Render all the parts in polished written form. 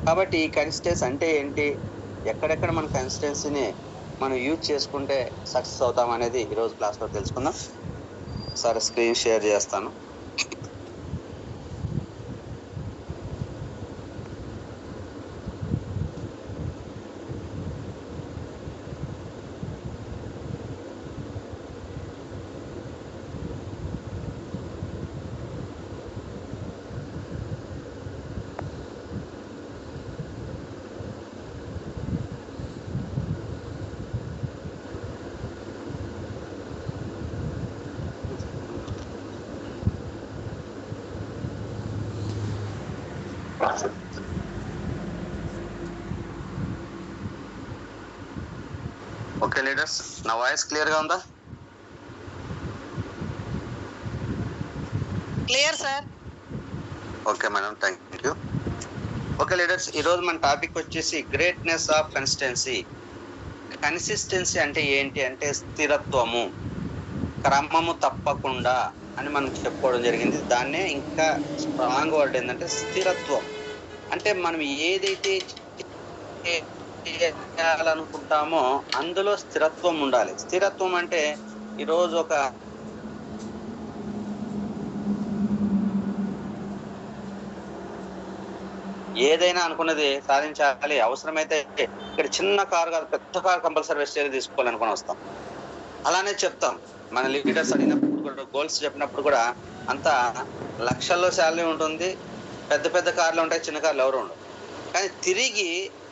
కాబట్టి ఈ కన్సిస్టెన్సీ అంటే ఏంటి, ఎక్కడెక్కడ మన కన్సిస్టెన్సీని మనం యూజ్ చేసుకుంటే సక్సెస్ అవుతాం అనేది ఈరోజు క్లాస్లో తెలుసుకుందాం. ఒకసారి స్క్రీన్ షేర్ చేస్తాను. ఓకే లీడర్స్, నా వాయిస్ క్లియర్ గా ఉందా? Clear sir. Okay madam, thank you. Okay leaders, ఈరోజు మన టాపిక్ వచ్చేసి గ్రేట్నెస్ ఆఫ్ కన్సిస్టెన్సీ. కన్సిస్టెన్సీ అంటే ఏంటి అంటే స్థిరత్వము, క్రమము తప్పకుండా అని మనం చెప్పుకోవడం జరిగింది. దాన్నే ఇంకా స్ట్రాంగ్ వర్డ్ ఏంటంటే స్థిరత్వం. అంటే మనం ఏదైతే చేయాలనుకుంటామో అందులో స్థిరత్వం ఉండాలి. స్థిరత్వం అంటే ఈరోజు ఒక ఏదైనా అనుకున్నది సాధించాలి, అవసరమైతే ఇక్కడ చిన్న కారు కాదు పెద్ద కారు కంపల్సరీ వెస్టేజ్ తీసుకోవాలనుకుని వస్తాం. అలానే చెప్తాం మన లీడర్స్ అడిగినప్పుడు కూడా, గోల్స్ చెప్పినప్పుడు కూడా అంతా లక్షల్లో శాలరీ ఉంటుంది, పెద్ద పెద్ద కార్లు ఉంటాయి, చిన్న కార్లు ఎవరు ఉండవు. కానీ తిరిగి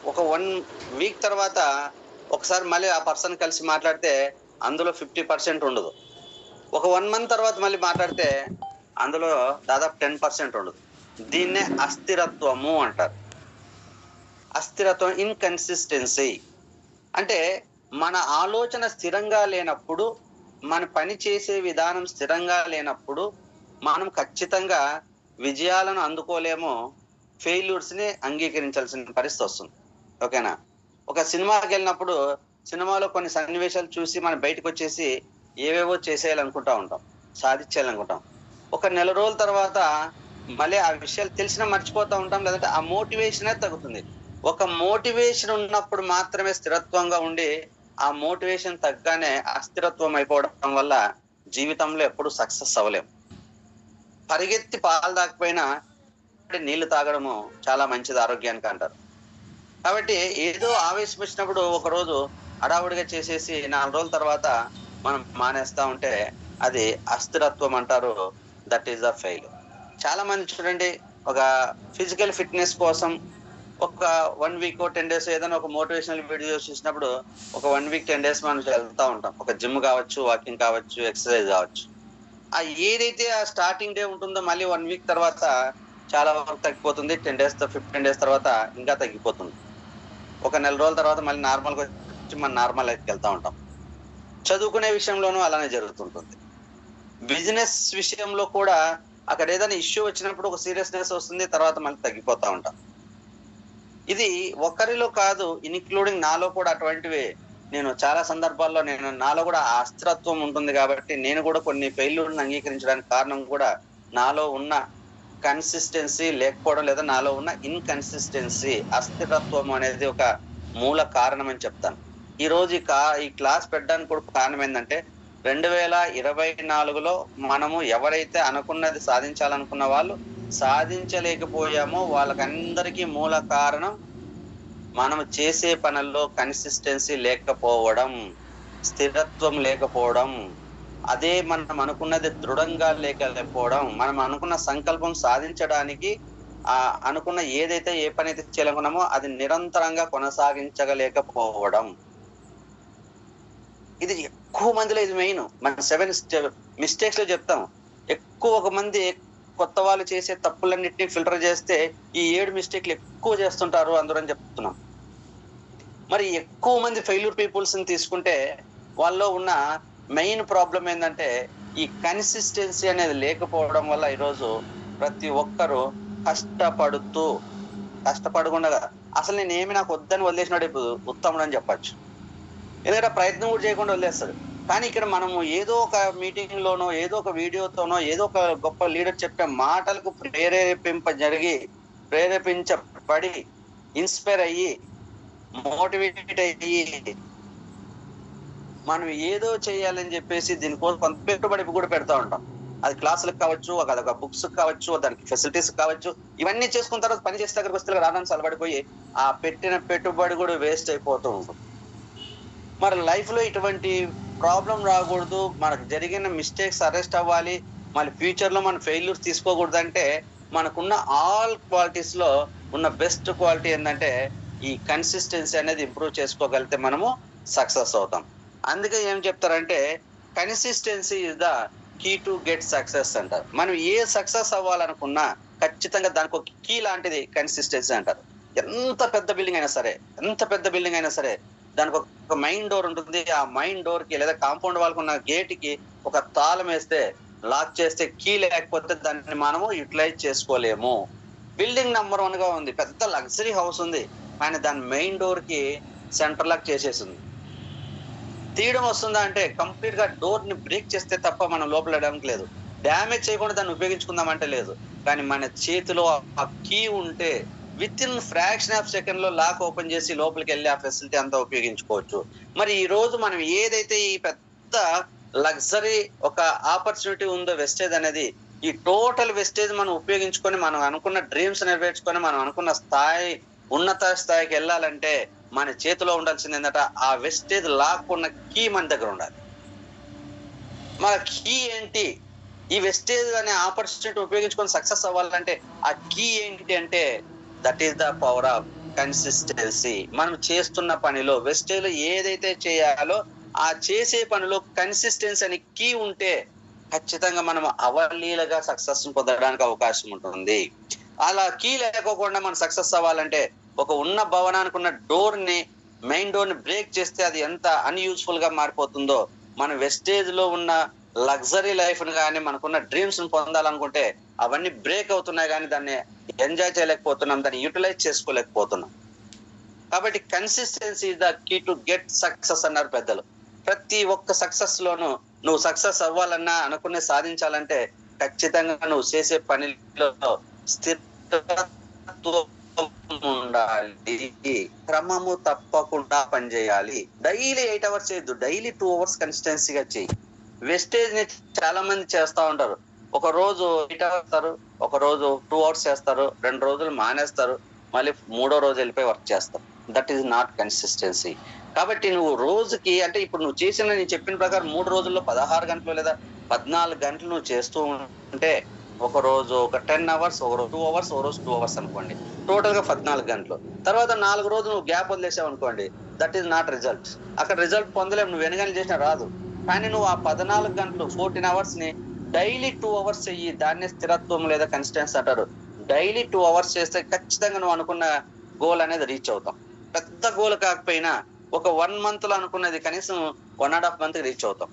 ఒక 1 వీక్ తర్వాత ఒకసారి మళ్ళీ ఆ పర్సన్ కలిసి మాట్లాడితే అందులో 50% ఉండదు. ఒక 1 మంత్ తర్వాత మళ్ళీ మాట్లాడితే అందులో దాదాపు 10% ఉండదు. దీన్నే అస్థిరత్వము అంటారు. అస్థిరత్వం, ఇన్కన్సిస్టెన్సీ అంటే మన ఆలోచన స్థిరంగా లేనప్పుడు, మన పని చేసే విధానం స్థిరంగా లేనప్పుడు మనం ఖచ్చితంగా విజయాలను అందుకోలేము, ఫెయిల్యూర్స్ ని అంగీకరించాల్సిన పరిస్థితి వస్తుంది. ఓకేనా? ఒక సినిమాకి వెళ్ళినప్పుడు సినిమాలో కొన్ని సన్నివేశాలు చూసి మనం బయటకు వచ్చేసి ఏవేవో చేసేయాలనుకుంటా ఉంటాం, సాధించాలనుకుంటాం. ఒక నెల రోజుల తర్వాత మళ్ళీ ఆ విషయాలు తెలిసినా మర్చిపోతూ ఉంటాం, లేదంటే ఆ మోటివేషనే తగ్గుతుంది. ఒక మోటివేషన్ ఉన్నప్పుడు మాత్రమే స్థిరత్వంగా ఉండి, ఆ మోటివేషన్ తగ్గానే అస్థిరత్వం అయిపోవడం వల్ల జీవితంలో ఎప్పుడు సక్సెస్ అవ్వలేము. పరిగెత్తి పాలు తాకపోయినా నీళ్లు తాగడము చాలా మంచిది ఆరోగ్యానికి అంటారు. కాబట్టి ఏదో ఆవేశం వచ్చినప్పుడు ఒక రోజు హడావుడిగా చేసేసి 4 రోజుల తర్వాత మనం మానేస్తా ఉంటే అది అస్థిరత్వం అంటారు. That is the fail. చాలా మంది చూడండి, ఒక ఫిజికల్ ఫిట్నెస్ కోసం ఒక 1 వీక్ 10 డేస్ ఏదైనా ఒక మోటివేషనల్ వీడియోస్ చూసినప్పుడు ఒక 1 వీక్ 10 డేస్ మనం వెళ్తా ఉంటాం. ఒక జిమ్ కావచ్చు, వాకింగ్ కావచ్చు, ఎక్సర్సైజ్ కావచ్చు. ఆ ఏదైతే ఆ స్టార్టింగ్ డే ఉంటుందో మళ్ళీ 1 వీక్ తర్వాత చాలా వరకు తగ్గిపోతుంది. 10 డేస్ 15 డేస్ తర్వాత ఇంకా తగ్గిపోతుంది. ఒక నెల రోజుల తర్వాత మళ్ళీ నార్మల్గా వచ్చి మన నార్మల్ లైఫ్కి వెళ్తా ఉంటాం. చదువుకునే విషయంలోనూ అలానే జరుగుతుంటుంది. బిజినెస్ విషయంలో కూడా అక్కడ ఏదైనా ఇష్యూ వచ్చినప్పుడు ఒక సీరియస్నెస్ వస్తుంది, తర్వాత మళ్ళీ తగ్గిపోతా ఉంటాం. ఇది ఒకరిలో కాదు, ఇన్క్లూడింగ్ నాలో కూడా అటువంటివి నేను చాలా సందర్భాల్లో నాలో కూడా ఆ అస్థిరత్వం ఉంటుంది. కాబట్టి నేను కూడా కొన్ని ఫెయిల్యూర్లను అంగీకరించడానికి కారణం కూడా నాలో ఉన్న కన్సిస్టెన్సీ లేకపోవడం, లేదా నాలో ఉన్న ఇన్కన్సిస్టెన్సీ, అస్థిరత్వం అనేది ఒక మూల కారణం అని చెప్తాను. ఈ రోజు ఈ క్లాస్ పెట్టడానికి కూడా కారణం ఏంటంటే 2024లో మనము ఎవరైతే అనుకున్నది సాధించాలనుకున్న వాళ్ళు సాధించలేకపోయామో వాళ్ళకందరికీ మూల కారణం మనం చేసే పనుల్లో కన్సిస్టెన్సీ లేకపోవడం, స్థిరత్వం లేకపోవడం. అదే మనం అనుకున్నది దృఢంగా లేకపోవడం, మనం అనుకున్న సంకల్పం సాధించడానికి అనుకున్న ఏ పని అయితే చేయాలనుకున్నామో అది నిరంతరంగా కొనసాగించలేకపోవడం. ఇది ఎక్కువ మందిలో ఇది మెయిన్. మన 7 మిస్టేక్స్ లో చెప్తాం. ఎక్కువ మంది కొత్త వాళ్ళు చేసే తప్పులన్నింటినీ ఫిల్టర్ చేస్తే ఈ 7 మిస్టేక్లు ఎక్కువ చేస్తుంటారు అందరూ అని చెప్తున్నాం. మరి ఎక్కువ మంది ఫెయిల్యూర్ పీపుల్స్ ని తీసుకుంటే వాళ్ళలో ఉన్న మెయిన్ ప్రాబ్లం ఏంటంటే ఈ కన్సిస్టెన్సీ అనేది లేకపోవడం వల్ల ఈరోజు ప్రతి ఒక్కరు కష్టపడకుండా అసలు నేనేమి నాకు వద్దని వదిలేసినాడు ఇప్పుడు ఉత్తముడు అని చెప్పచ్చు. ఎందుకంటే ప్రయత్నం కూడా చేయకుండా వదిలేస్తాడు. కానీ ఇక్కడ మనము ఏదో ఒక మీటింగ్ లోనో, ఏదో ఒక వీడియోతోనో, ఏదో ఒక గొప్ప లీడర్ చెప్పే మాటలకు ప్రేరేపించబడి ఇన్స్పైర్ అయ్యి మోటివేట్ అయ్యి మనం ఏదో చేయాలని చెప్పేసి దీనికోసం కొంత పెట్టుబడి కూడా పెడతా ఉంటాం. అది క్లాసులకు కావచ్చు, అదొక బుక్స్ కావచ్చు, దానికి ఫెసిలిటీస్ కావచ్చు. ఇవన్నీ చేసుకున్న తర్వాత పని చేసే దగ్గరకు వస్తే రావడానికి అలవాడిపోయి ఆ పెట్టిన పెట్టుబడి కూడా వేస్ట్ అయిపోతూ ఉంటుంది. మరి లైఫ్ లో ఇటువంటి ప్రాబ్లం రాకూడదు, మనకు జరిగిన మిస్టేక్స్ అరెస్ట్ అవ్వాలి, మళ్ళీ ఫ్యూచర్ లో మన ఫెయిల్యూర్స్ తీసుకోకూడదు అంటే మనకున్న ఆల్ క్వాలిటీస్ లో ఉన్న బెస్ట్ క్వాలిటీ ఏంటంటే ఈ కన్సిస్టెన్సీ అనేది ఇంప్రూవ్ చేసుకోగలిగితే మనము సక్సెస్ అవుతాం. అందుకే ఏం చెప్తారంటే consistency is the key to get success అంటారు. మనం ఏ సక్సెస్ అవ్వాలనుకున్నా ఖచ్చితంగా దానికి ఒక కీ లాంటిది కన్సిస్టెన్సీ అంటారు. ఎంత పెద్ద బిల్డింగ్ అయినా సరే దానికి ఒక మైన్ డోర్ ఉంటుంది. ఆ మైన్ డోర్ కి లేదా కాంపౌండ్ వాళ్ళకు ఉన్న గేట్ కి ఒక తాళం వేస్తే, లాక్ చేస్తే, కీ లేకపోతే దాన్ని మనము యూటిలైజ్ చేసుకోలేము. బిల్డింగ్ నెంబర్ 1 గా ఉంది, పెద్ద లగ్జరీ హౌస్ ఉంది, కానీ దాని మెయిన్ డోర్ కి సెంటర్ లాక్ చేసేసింది. తీయడం వస్తుందా అంటే కంప్లీట్ గా డోర్ ని బ్రేక్ చేస్తే తప్ప మనం లోపల వెళ్ళడానికి లేదు. డ్యామేజ్ చేయకుండా దాన్ని ఉపయోగించుకుందామంటే లేదు. కానీ మన చేతిలో ఆ కీ ఉంటే with in fraction of second లో లాక్ ఓపెన్ చేసి లోపలికి వెళ్ళి ఆ ఫెసిలిటీ అంతా ఉపయోగించుకోవచ్చు. మరి ఈ రోజు మనం ఏదైతే ఈ పెద్ద లగ్జరీ ఒక ఆపర్చునిటీ ఉందో వెస్టేజ్ అనేది, ఈ టోటల్ వెస్టేజ్ మనం ఉపయోగించుకొని మనం అనుకున్న డ్రీమ్స్ నెరవేర్చుకొని మనం అనుకున్న స్థాయి, ఉన్నత స్థాయికి వెళ్ళాలంటే మన చేతిలో ఉండాల్సింది ఏంటంటే ఆ వెస్టేజ్ లాక్ ఉన్న కీ మన దగ్గర ఉండాలి. మన కీ ఏంటి? ఈ వెస్టేజ్ అనే ఆపర్చునిటీ ఉపయోగించుకొని సక్సెస్ అవ్వాలంటే ఆ కీ ఏంటి అంటే that is the power of consistency. మనం చేస్తున్న పనిలో వెస్టేజ్ ఏదైతే చేయాలో ఆ చేసే పనిలో కన్సిస్టెన్సీ అనే కీ ఉంటే ఖచ్చితంగా మనం అవలీలగా సక్సెస్ పొందడానికి అవకాశం ఉంటుంది. అలా కీ లేకోకుండా మనం సక్సెస్ అవ్వాలంటే ఒక ఉన్న భవనానికి ఉన్న మెయిన్ డోర్ ని బ్రేక్ చేస్తే అది ఎంత అన్యూజ్ఫుల్ గా మారిపోతుందో, మన వెస్టేజ్ లో ఉన్న లగ్జరీ లైఫ్ ని కానీ మనకున్న డ్రీమ్స్ ని పొందాలనుకుంటే అవన్నీ బ్రేక్ అవుతున్నాయి, కానీ దాన్ని ఎంజాయ్ చేయలేకపోతున్నాం, దాన్ని యూటిలైజ్ చేసుకోలేకపోతున్నాం. కాబట్టి consistency is the key to get success అన్నారు పెద్దలు. ప్రతి ఒక్క సక్సెస్ లోనూ నువ్వు సక్సెస్ అవ్వాలన్నా, అనుకునే సాధించాలంటే ఖచ్చితంగా నువ్వు చేసే పనిలో స్థిరత్వం ఉండాలి, క్రమము తప్పకుండా పనిచేయాలి. డైలీ 8 hours చేయొద్దు, డైలీ 2 hours కన్సిస్టెన్సీగా చేయి. వెస్టేజ్ ని చాలా మంది చేస్తా ఉంటారు. ఒక రోజు 8 hours చేస్తారు, ఒక రోజు 2 hours చేస్తారు, 2 రోజులు మానేస్తారు, మళ్ళీ 3వ రోజు వెళ్ళిపోయి వర్క్ చేస్తారు. That is not consistency. కాబట్టి నువ్వు రోజుకి అంటే ఇప్పుడు నువ్వు చేసిన, నేను చెప్పిన ప్రకారం 3 రోజుల్లో 16 గంటలు లేదా 14 గంటలు నువ్వు చేస్తూ ఉంటే ఒక రోజు ఒక 10 hours, ఒక రోజు 2 hours, ఒక రోజు 2 hours అనుకోండి, టోటల్ గా 14 గంటలు. తర్వాత 4 రోజులు నువ్వు గ్యాప్ వదిలేసావు అనుకోండి, దట్ ఈస్ నాట్ రిజల్ట్. అక్కడ రిజల్ట్ పొందలేము, నువ్వు ఎన్ని గంటలు చేసినా రాదు. కానీ నువ్వు ఆ 14 గంటలు 14 hours ని డైలీ 2 hours చెయ్యి, దాన్నే స్థిరత్వం లేదా కన్సిస్టెన్సీ అంటారు. డైలీ 2 hours చేస్తే ఖచ్చితంగా నువ్వు అనుకున్న గోల్ అనేది రీచ్ అవుతాం. పెద్ద గోల్ కాకపోయినా ఒక 1 month లో అనుకున్నది కనీసం 1.5 month రీచ్ అవుతాం.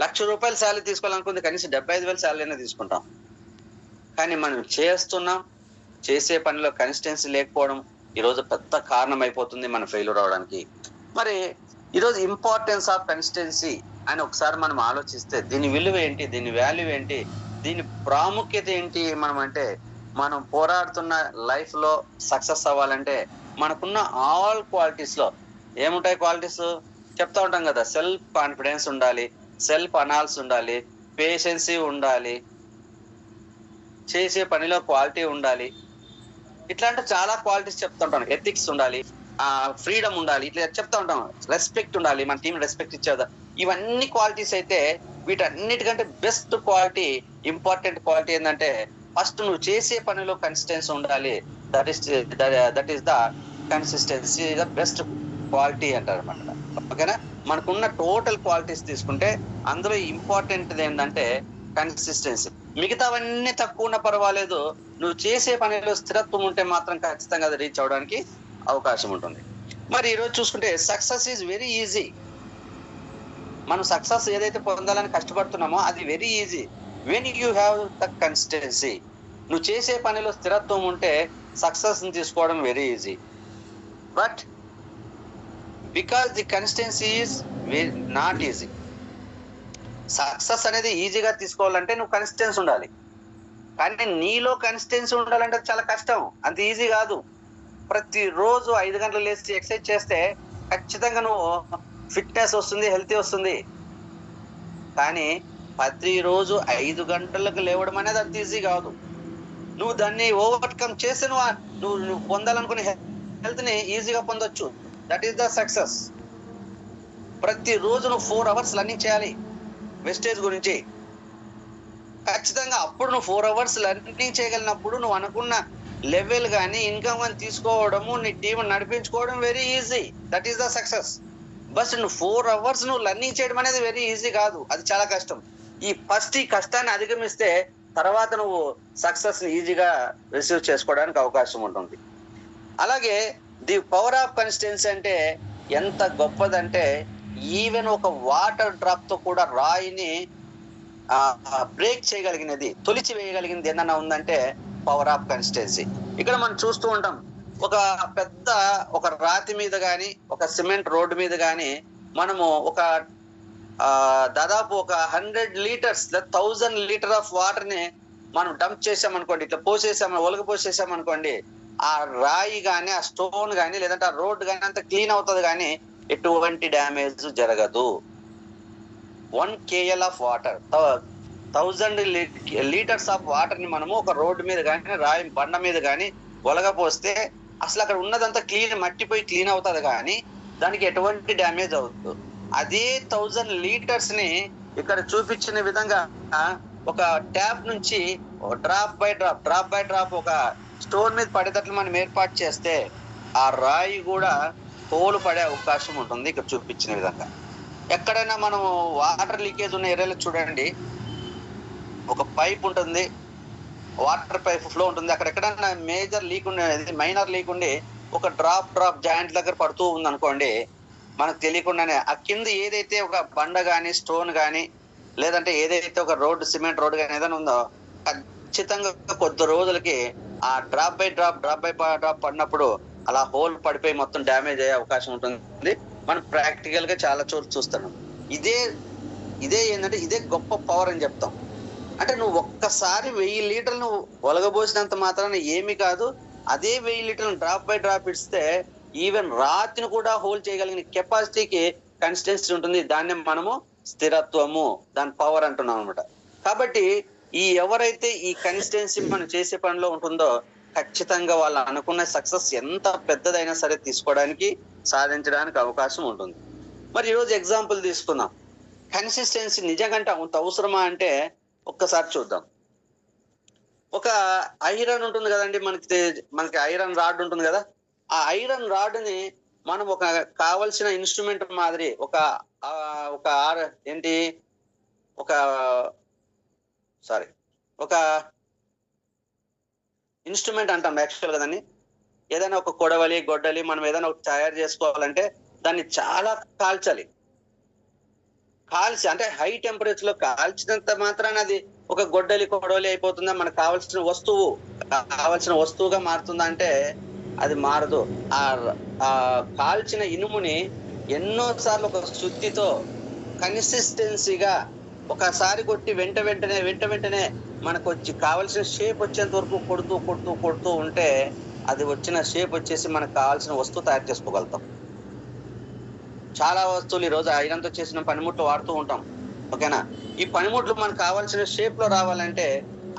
₹1,00,000 శాలరీ తీసుకోవాలనుకుంది కనీసం 75,000 శాలరీ తీసుకుంటాం. కానీ మనం చేసే పనిలో కన్సిస్టెన్సీ లేకపోవడం ఈరోజు పెద్ద కారణం అయిపోతుంది మన ఫెయిల్యూర్ అవడానికి. మరి ఈరోజు ఇంపార్టెన్స్ ఆఫ్ కన్సిస్టెన్సీ అని ఒకసారి మనం ఆలోచిస్తే దీని విలువ ఏంటి, దీని వాల్యూ ఏంటి, దీని ప్రాముఖ్యత ఏంటి మనం పోరాడుతున్న లైఫ్ లో సక్సెస్ అవ్వాలంటే మనకున్న ఆల్ క్వాలిటీస్ లో ఏముంటాయి? క్వాలిటీస్ చెప్తా ఉంటాం కదా, సెల్ఫ్ కాన్ఫిడెన్స్ ఉండాలి, సెల్ఫ్ అనాలిసిస్ ఉండాలి, పేషెన్సీ ఉండాలి, చేసే పనిలో క్వాలిటీ ఉండాలి, ఇట్లాంటి చాలా క్వాలిటీస్ చెప్తా ఉంటాం. ఎథిక్స్ ఉండాలి, ఫ్రీడమ్ ఉండాలి, ఇట్లా చెప్తా ఉంటాం. రెస్పెక్ట్ ఉండాలి, మన టీం రెస్పెక్ట్ ఇచ్చేదా. ఇవన్నీ క్వాలిటీస్ అయితే వీటన్నిటికంటే బెస్ట్ క్వాలిటీ, ఇంపార్టెంట్ క్వాలిటీ ఏంటంటే ఫస్ట్ నువ్వు చేసే పనిలో కన్సిస్టెన్సీ ఉండాలి. That is the consistency the best quality అంటారు అన్నమాట. ఓకేనా? మనకున్న టోటల్ క్వాలిటీస్ తీసుకుంటే అందులో ఇంపార్టెంట్ ఏంటంటే కన్సిస్టెన్సీ. మిగతావన్నీ తక్కువ ఉన్నా పర్వాలేదు, నువ్వు చేసే పనిలో స్థిరత్వం ఉంటే మాత్రం ఖచ్చితంగా అది రీచ్ అవడానికి అవకాశం ఉంటుంది. మరి ఈరోజు చూసుకుంటే సక్సెస్ ఈజ్ వెరీ ఈజీ. మనం సక్సెస్ ఏదైతే పొందాలని కష్టపడుతున్నామో అది very easy when you have the consistency. నువ్వు చేసే పనిలో స్థిరత్వం ఉంటే సక్సెస్ ని తీసుకోవడం very easy. But because the consistency is not easy. Success అనేది ఈజీగా తీసుకోవాలంటే నువ్వు కన్సిస్టెన్సీ ఉండాలి, కానీ నీలో కన్సిస్టెన్సీ ఉండాలంటే చాలా కష్టం, అంత ఈజీ కాదు. ప్రతిరోజు 5 గంటలు లేచి ఎక్సర్సైజ్ చేస్తే ఖచ్చితంగా నువ్వు ఫిట్నెస్ వస్తుంది, హెల్తీ వస్తుంది. కానీ ప్రతిరోజు 5 గంటలకు లేవడం అనేది అంత ఈజీ కాదు. నువ్వు దాన్ని ఓవర్కమ్ చేసి నువ్వు పొందాలనుకునే హెల్త్ ని ఈజీగా పొందొచ్చు. That is the success. ప్రతిరోజు నువ్వు 4 అవర్స్ రన్నింగ్ చేయాలి వెస్టేజ్ గురించి. ఖచ్చితంగా అప్పుడు నువ్వు 4 అవర్స్ రన్నింగ్ చేయగలిగినప్పుడు నువ్వు అనుకున్న లెవెల్ కానీ ఇన్కమ్ కానీ తీసుకోవడము, నీ టీం నడిపించుకోవడం very easy. That is the success. బస్ నువ్వు 4 అవర్స్ నువ్వు రన్నింగ్ చేయడం అనేది వెరీ ఈజీ కాదు, అది చాలా కష్టం. ఈ కష్టాన్ని అధిగమిస్తే తర్వాత నువ్వు సక్సెస్ ఈజీగా రిసీవ్ చేసుకోవడానికి అవకాశం ఉంటుంది. అలాగే ది పవర్ ఆఫ్ కన్సిస్టెన్సీ అంటే ఎంత గొప్పదంటే ఈవెన్ ఒక వాటర్ డ్రాప్ తో కూడా రాయిని బ్రేక్ చేయగలిగినది, తొలిచి వేయగలిగినది ఏదన్నా ఉందంటే పవర్ ఆఫ్ కన్సిస్టెన్సీ. ఇక్కడ మనం చూస్తూ ఉంటాం, ఒక రాతి మీద కానీ ఒక సిమెంట్ రోడ్డు మీద కానీ మనము దాదాపు ఒక 100 లీటర్స్ 1000 లీటర్ ఆఫ్ వాటర్ ని మనం డంప్ చేసామనుకోండి, ఇట్లా ఒలగ పోసేసామనుకోండి, ఆ రాయి కానీ ఆ స్టోన్ కానీ లేదంటే ఆ రోడ్ కానీ అంత క్లీన్ అవుతుంది, కానీ ఎటువంటి డ్యామేజ్ జరగదు. 1 KL of water, 1000 litres of water ని మనము ఒక రోడ్డు మీద కానీ రాయి బండ మీద కానీ ఒలగపోస్తే అసలు అక్కడ ఉన్నదంతా మట్టిపోయి క్లీన్ అవుతుంది, కానీ దానికి ఎటువంటి డ్యామేజ్ అవుతుంది. అదే 1000 లీటర్స్ ని ఇక్కడ చూపించిన విధంగా ఒక ట్యాప్ నుంచి డ్రాప్ బై డ్రాప్ ఒక స్టోన్ మీద పడేటట్లు మనం ఏర్పాటు చేస్తే ఆ రాయి కూడా హోలు పడే అవకాశం ఉంటుంది. ఇక్కడ చూపించిన విధంగా ఎక్కడైనా మనం వాటర్ లీకేజ్ ఉన్న ఏరియాలో చూడండి, ఒక పైప్ ఉంటుంది, వాటర్ పైప్ ఫ్లో ఉంటుంది. అక్కడ ఎక్కడైనా మేజర్ లీక్ ఉండేది, మైనర్ లీక్ ఉండి ఒక డ్రాప్ జాయింట్ దగ్గర పడుతూ ఉంది అనుకోండి, మనకు తెలియకుండానే ఆ కింద ఏదైతే ఒక బండ కానీ స్టోన్ కానీ లేదంటే ఏదైతే ఒక సిమెంట్ రోడ్ కానీ ఏదైనా ఉందో ఖచ్చితంగా కొద్ది రోజులకి ఆ డ్రాప్ బై డ్రాప్ పడినప్పుడు అలా హోల్ పడిపోయి మొత్తం డ్యామేజ్ అయ్యే అవకాశం ఉంటుంది. మనం ప్రాక్టికల్ గా చాలా చోట్ల చూస్తున్నాం. ఇదే ఏంటంటే ఇదే గొప్ప పవర్ అని చెప్తాం. అంటే నువ్వు ఒక్కసారి 1000 లీటర్లు నువ్వు ఒలగబోసినంత మాత్రాన ఏమి కాదు, అదే 1000 లీటర్లు డ్రాప్ బై డ్రాప్ ఇస్తే ఈవెన్ రాతిని కూడా హోల్డ్ చేయగలిగిన కెపాసిటీకి కన్సిస్టెన్సీ ఉంటుంది. దాన్ని మనము స్థిరత్వము, దాని పవర్ అంటున్నాం అనమాట. కాబట్టి ఎవరైతే ఈ కన్సిస్టెన్సీ మనం చేసే పనిలో ఉంటుందో ఖచ్చితంగా వాళ్ళు అనుకున్న సక్సెస్ ఎంత పెద్దదైనా సరే తీసుకోవడానికి, సాధించడానికి అవకాశం ఉంటుంది. మరి ఈరోజు ఎగ్జాంపుల్ తీసుకుందాం. కన్సిస్టెన్సీ నిజంగా అంత అవసరమా అంటే ఒక్కసారి చూద్దాం. ఒక ఐరన్ ఉంటుంది కదండి, మనకి ఐరన్ రాడ్ ఉంటుంది కదా. ఆ ఐరన్ రాడ్ ని మనం కావలసిన ఇన్స్ట్రుమెంట్ మాదిరి ఒక ఇన్స్ట్రుమెంట్ అంటాం యాక్చువల్ గా దాన్ని. ఏదైనా ఒక గొడ్డలి మనం ఏదైనా తయారు చేసుకోవాలంటే దాన్ని చాలా కాల్చాలి. అంటే హై టెంపరేచర్ లో కాల్చినంత మాత్రాన అది ఒక కొడవలి అయిపోతుందా, మనకు కావాల్సిన వస్తువుగా మారుతుందా అంటే అది మారదు. ఆ కాల్చిన ఇనుముని ఎన్నోసార్లు ఒక శుద్ధితో కన్సిస్టెన్సీగా ఒకసారి కొట్టి వెంటనే మనకు కావాల్సిన షేప్ వచ్చేంత వరకు కొడుతూ ఉంటే అది వచ్చిన షేప్ వచ్చేసి మనకు కావాల్సిన వస్తువు తయారు చేసుకోగలుగుతాం. చాలా వస్తువులు ఈ రోజు ఐరన్తో చేసిన పనిముట్లు వాడుతూ ఉంటాం, ఓకేనా. ఈ పనిముట్లు మనకు కావాల్సిన షేప్ లో రావాలంటే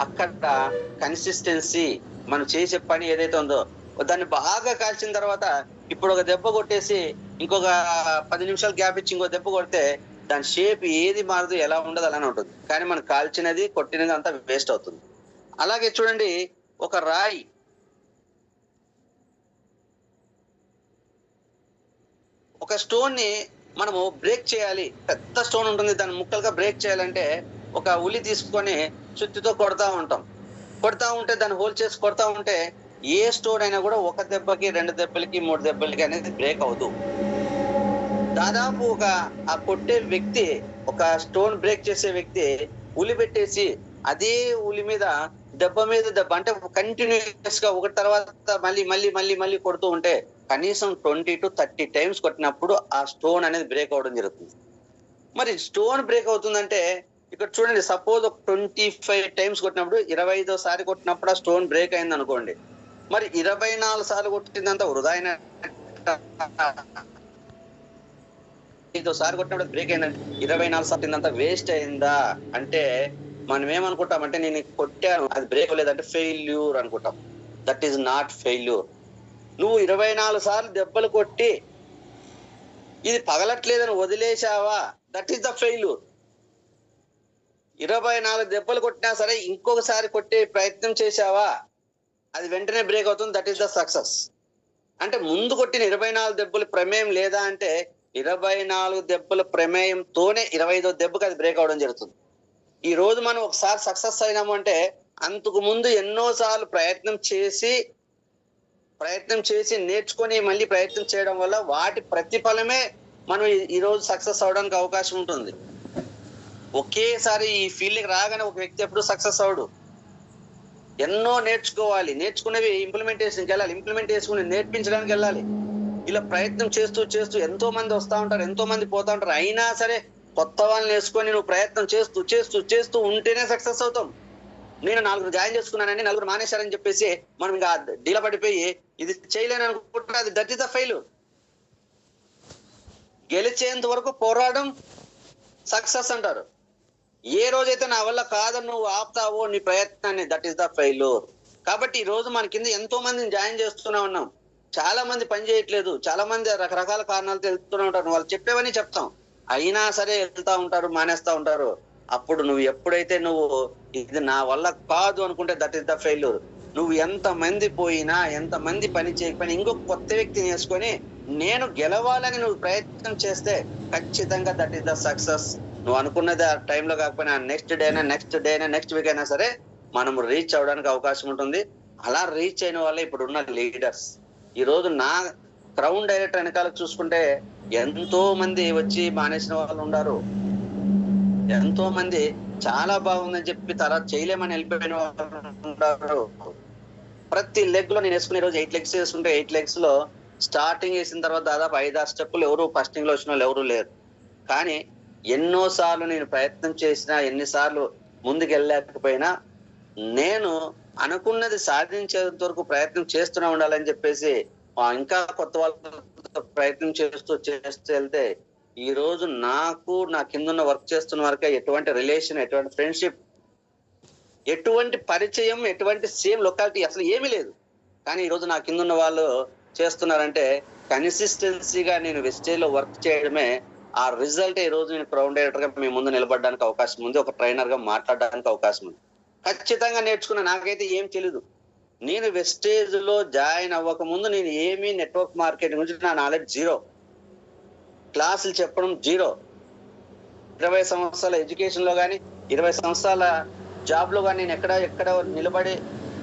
అక్కడ కన్సిస్టెన్సీ, మనం చేసే పని ఏదైతే ఉందో దాన్ని బాగా కాల్చిన తర్వాత ఇప్పుడు ఒక దెబ్బ కొట్టేసి ఇంకొక 10 నిమిషాలు గ్యాప్ ఇచ్చి ఇంకో దెబ్బ కొడితే దాని షేప్ ఏది మారదు, ఎలా ఉండదు అలానే ఉంటుంది. కానీ మనం కాల్చినది కొట్టినది అంతా వేస్ట్ అవుతుంది. అలాగే చూడండి, ఒక రాయి ఒక స్టోన్ ని మనము బ్రేక్ చేయాలి, పెద్ద స్టోన్ ఉంటుంది, దాన్ని ముక్కలుగా బ్రేక్ చేయాలంటే ఒక ఉలి తీసుకొని చుత్తితో కొడతా ఉంటే దాన్ని హోల్ చేసి కొడతా ఉంటే ఏ స్టోన్ అయినా కూడా ఒక దెబ్బకి 2 దెబ్బలకి 3 దెబ్బలకి అనేది బ్రేక్ అవదు. దాదాపు ఆ కొట్టే వ్యక్తి, ఒక స్టోన్ బ్రేక్ చేసే వ్యక్తి ఉలి పెట్టేసి అదే ఉలి మీద దెబ్బ అంటే కంటిన్యూస్ గా ఒకటి తర్వాత మళ్ళీ కొడుతూ ఉంటే కనీసం 20 to 30 టైమ్స్ కొట్టినప్పుడు ఆ స్టోన్ అనేది బ్రేక్ అవడం జరుగుతుంది. మరి స్టోన్ బ్రేక్ అవుతుందంటే ఇక్కడ చూడండి, సపోజ్ ఒక 25 టైమ్స్ కొట్టినప్పుడు 25వ సారి కొట్టినప్పుడు ఆ స్టోన్ బ్రేక్ అయింది అనుకోండి, మరి 24 సార్లు కొట్టిందంతా వృధా అయిన 5 సార్లు కొట్టినప్పుడు బ్రేక్ అయిందంటే 24 సార్లు కొట్టిందంతా వేస్ట్ అయిందా అంటే మనం ఏమనుకుంటామంటే నేను కొట్టాను అది బ్రేక్ లేదంటే ఫెయిల్యూర్ అనుకుంటాం. That is not failure. నువ్వు 24 సార్లు దెబ్బలు కొట్టి ఇది పగలట్లేదని వదిలేశావా, దట్ ఈస్ ద ఫెయిల్యూర్. 24 దెబ్బలు కొట్టినా సరే ఇంకొకసారి కొట్టే ప్రయత్నం చేశావా, అది వెంటనే బ్రేక్ అవుతుంది, దట్ ఈస్ ద సక్సెస్. అంటే ముందు కొట్టిన 24 దెబ్బలు ప్రమేయం లేదా అంటే 24 దెబ్బల ప్రమేయంతోనే 25వ దెబ్బకి అది బ్రేక్ అవడం జరుగుతుంది. ఈ రోజు మనం ఒకసారి సక్సెస్ అయినాము అంటే అంతకు ముందు ఎన్నో సార్లు ప్రయత్నం చేసి నేర్చుకొని మళ్ళీ ప్రయత్నం చేయడం వల్ల వాటి ప్రతిఫలమే మనం ఈ రోజు సక్సెస్ అవడానికి అవకాశం ఉంటుంది. ఒకేసారి ఈ ఫీల్డ్కి రాగానే ఒక వ్యక్తి ఎప్పుడు సక్సెస్ అవడు. ఎన్నో నేర్చుకోవాలి, నేర్చుకునేవి ఇంప్లిమెంటేషన్కి వెళ్ళాలి, ఇంప్లిమెంట్ చేసుకుని నేర్పించడానికి వెళ్ళాలి. ఇలా ప్రయత్నం చేస్తూ ఎంతో మంది వస్తూ ఉంటారు, ఎంతో మంది పోతా ఉంటారు. అయినా సరే కొత్త వాళ్ళని వేసుకొని నువ్వు ప్రయత్నం చేస్తూ ఉంటేనే సక్సెస్ అవుతాం. నేను 4 జాయిన్ చేసుకున్నానని 4 మానేశారని చెప్పేసి మనం ఇంకా డీల పడిపోయి ఇది చేయలేని అనుకుంటే అది దట్ ఈస్ ద ఫెయిల్యూర్. గెలిచేంత వరకు పోరాడడం సక్సెస్ అంటారు. ఏ రోజైతే నా వల్ల కాదని నువ్వు ఆపుతావో నీ ప్రయత్నాన్ని, దట్ ఈస్ ద ఫెయిల్యూర్. కాబట్టి ఈ రోజు మన కింద ఎంతో మందిని జాయిన్ చేస్తూనే ఉన్నాం. చాలా మంది పని చేయట్లేదు, చాలా మంది రకరకాల కారణాలతో వెళ్తూనే ఉంటారు. వాళ్ళు చెప్పేవని చెప్తాం, అయినా సరే వెళ్తా ఉంటారు, మానేస్తా ఉంటారు. అప్పుడు నువ్వు ఎప్పుడైతే నువ్వు ఇది నా వల్ల కాదు అనుకుంటే దట్ ఈస్ ద ఫెయిల్యూర్. నువ్వు ఎంత మంది పోయినా, ఎంత మంది పని చేయకపోయినా ఇంకొక కొత్త వ్యక్తిని వేసుకొని నేను గెలవాలని నువ్వు ప్రయత్నం చేస్తే ఖచ్చితంగా దట్ ఈస్ ద సక్సెస్. నువ్వు అనుకున్నది ఆ టైంలో కాకపోయినా నెక్స్ట్ డే నెక్స్ట్ వీక్ అయినా సరే మనం రీచ్ అవడానికి అవకాశం ఉంటుంది. అలా రీచ్ అయిన వాళ్ళే ఇప్పుడు ఉన్న లీడర్స్. ఈ రోజు నా క్రౌన్ డైరెక్టర్ వెనకాల చూసుకుంటే ఎంతో మంది వచ్చి మానేసిన వాళ్ళు ఉన్నారు, ఎంతో మంది చాలా బాగుందని చెప్పి తర్వాత చేయలేమని వెళ్ళిపోయిన వాళ్ళు ఉన్నారు. ప్రతి లెగ్ లో నేను వేసుకునే రోజు 8 లెగ్స్ వేసుకుంటే 8 లెగ్స్ లో స్టార్టింగ్ వేసిన తర్వాత దాదాపు 5-6 స్టెప్పులు ఎవరు ఫస్టింగ్ లో వచ్చిన వాళ్ళు ఎవరు లేరు. కానీ ఎన్నో సార్లు నేను ప్రయత్నం చేసినా, ఎన్నిసార్లు ముందుకు వెళ్ళలేకపోయినా నేను అనుకున్నది సాధించేంత వరకు ప్రయత్నం చేస్తూనే ఉండాలని చెప్పేసి ఇంకా కొత్త వాళ్ళతో ప్రయత్నం చేస్తూ వెళ్తే ఈ రోజు నాకు నా కింద వర్క్ చేస్తున్న వరకే ఎటువంటి రిలేషన్, ఎటువంటి ఫ్రెండ్షిప్, ఎటువంటి పరిచయం, ఎటువంటి సేమ్ లొకాలిటీ అసలు ఏమీ లేదు. కానీ ఈ రోజు నా కింద ఉన్న వాళ్ళు చేస్తున్నారంటే కన్సిస్టెన్సీగా నేను వెస్టేజ్ లో వర్క్ చేయడమే ఆ రిజల్ట్. ఈ రోజు నేను క్రౌన్ డైరెక్టర్ గా మీ ముందు నిలబడడానికి అవకాశం ఉంది, ఒక ట్రైనర్ గా మాట్లాడడానికి అవకాశం ఉంది. ఖచ్చితంగా నేర్చుకున్నా, నాకైతే ఏం తెలీదు. నేను వెస్టేజ్ లో జాయిన్ అవ్వక ముందు నేను ఏమీ నెట్వర్క్ మార్కెటింగ్ గురించి నా నాలెడ్జ్ జీరో, క్లాసులు చెప్పడం జీరో. 20 సంవత్సరాల ఎడ్యుకేషన్ లో కానీ 20 సంవత్సరాల జాబ్ లో కానీ నేను ఎక్కడ నిలబడి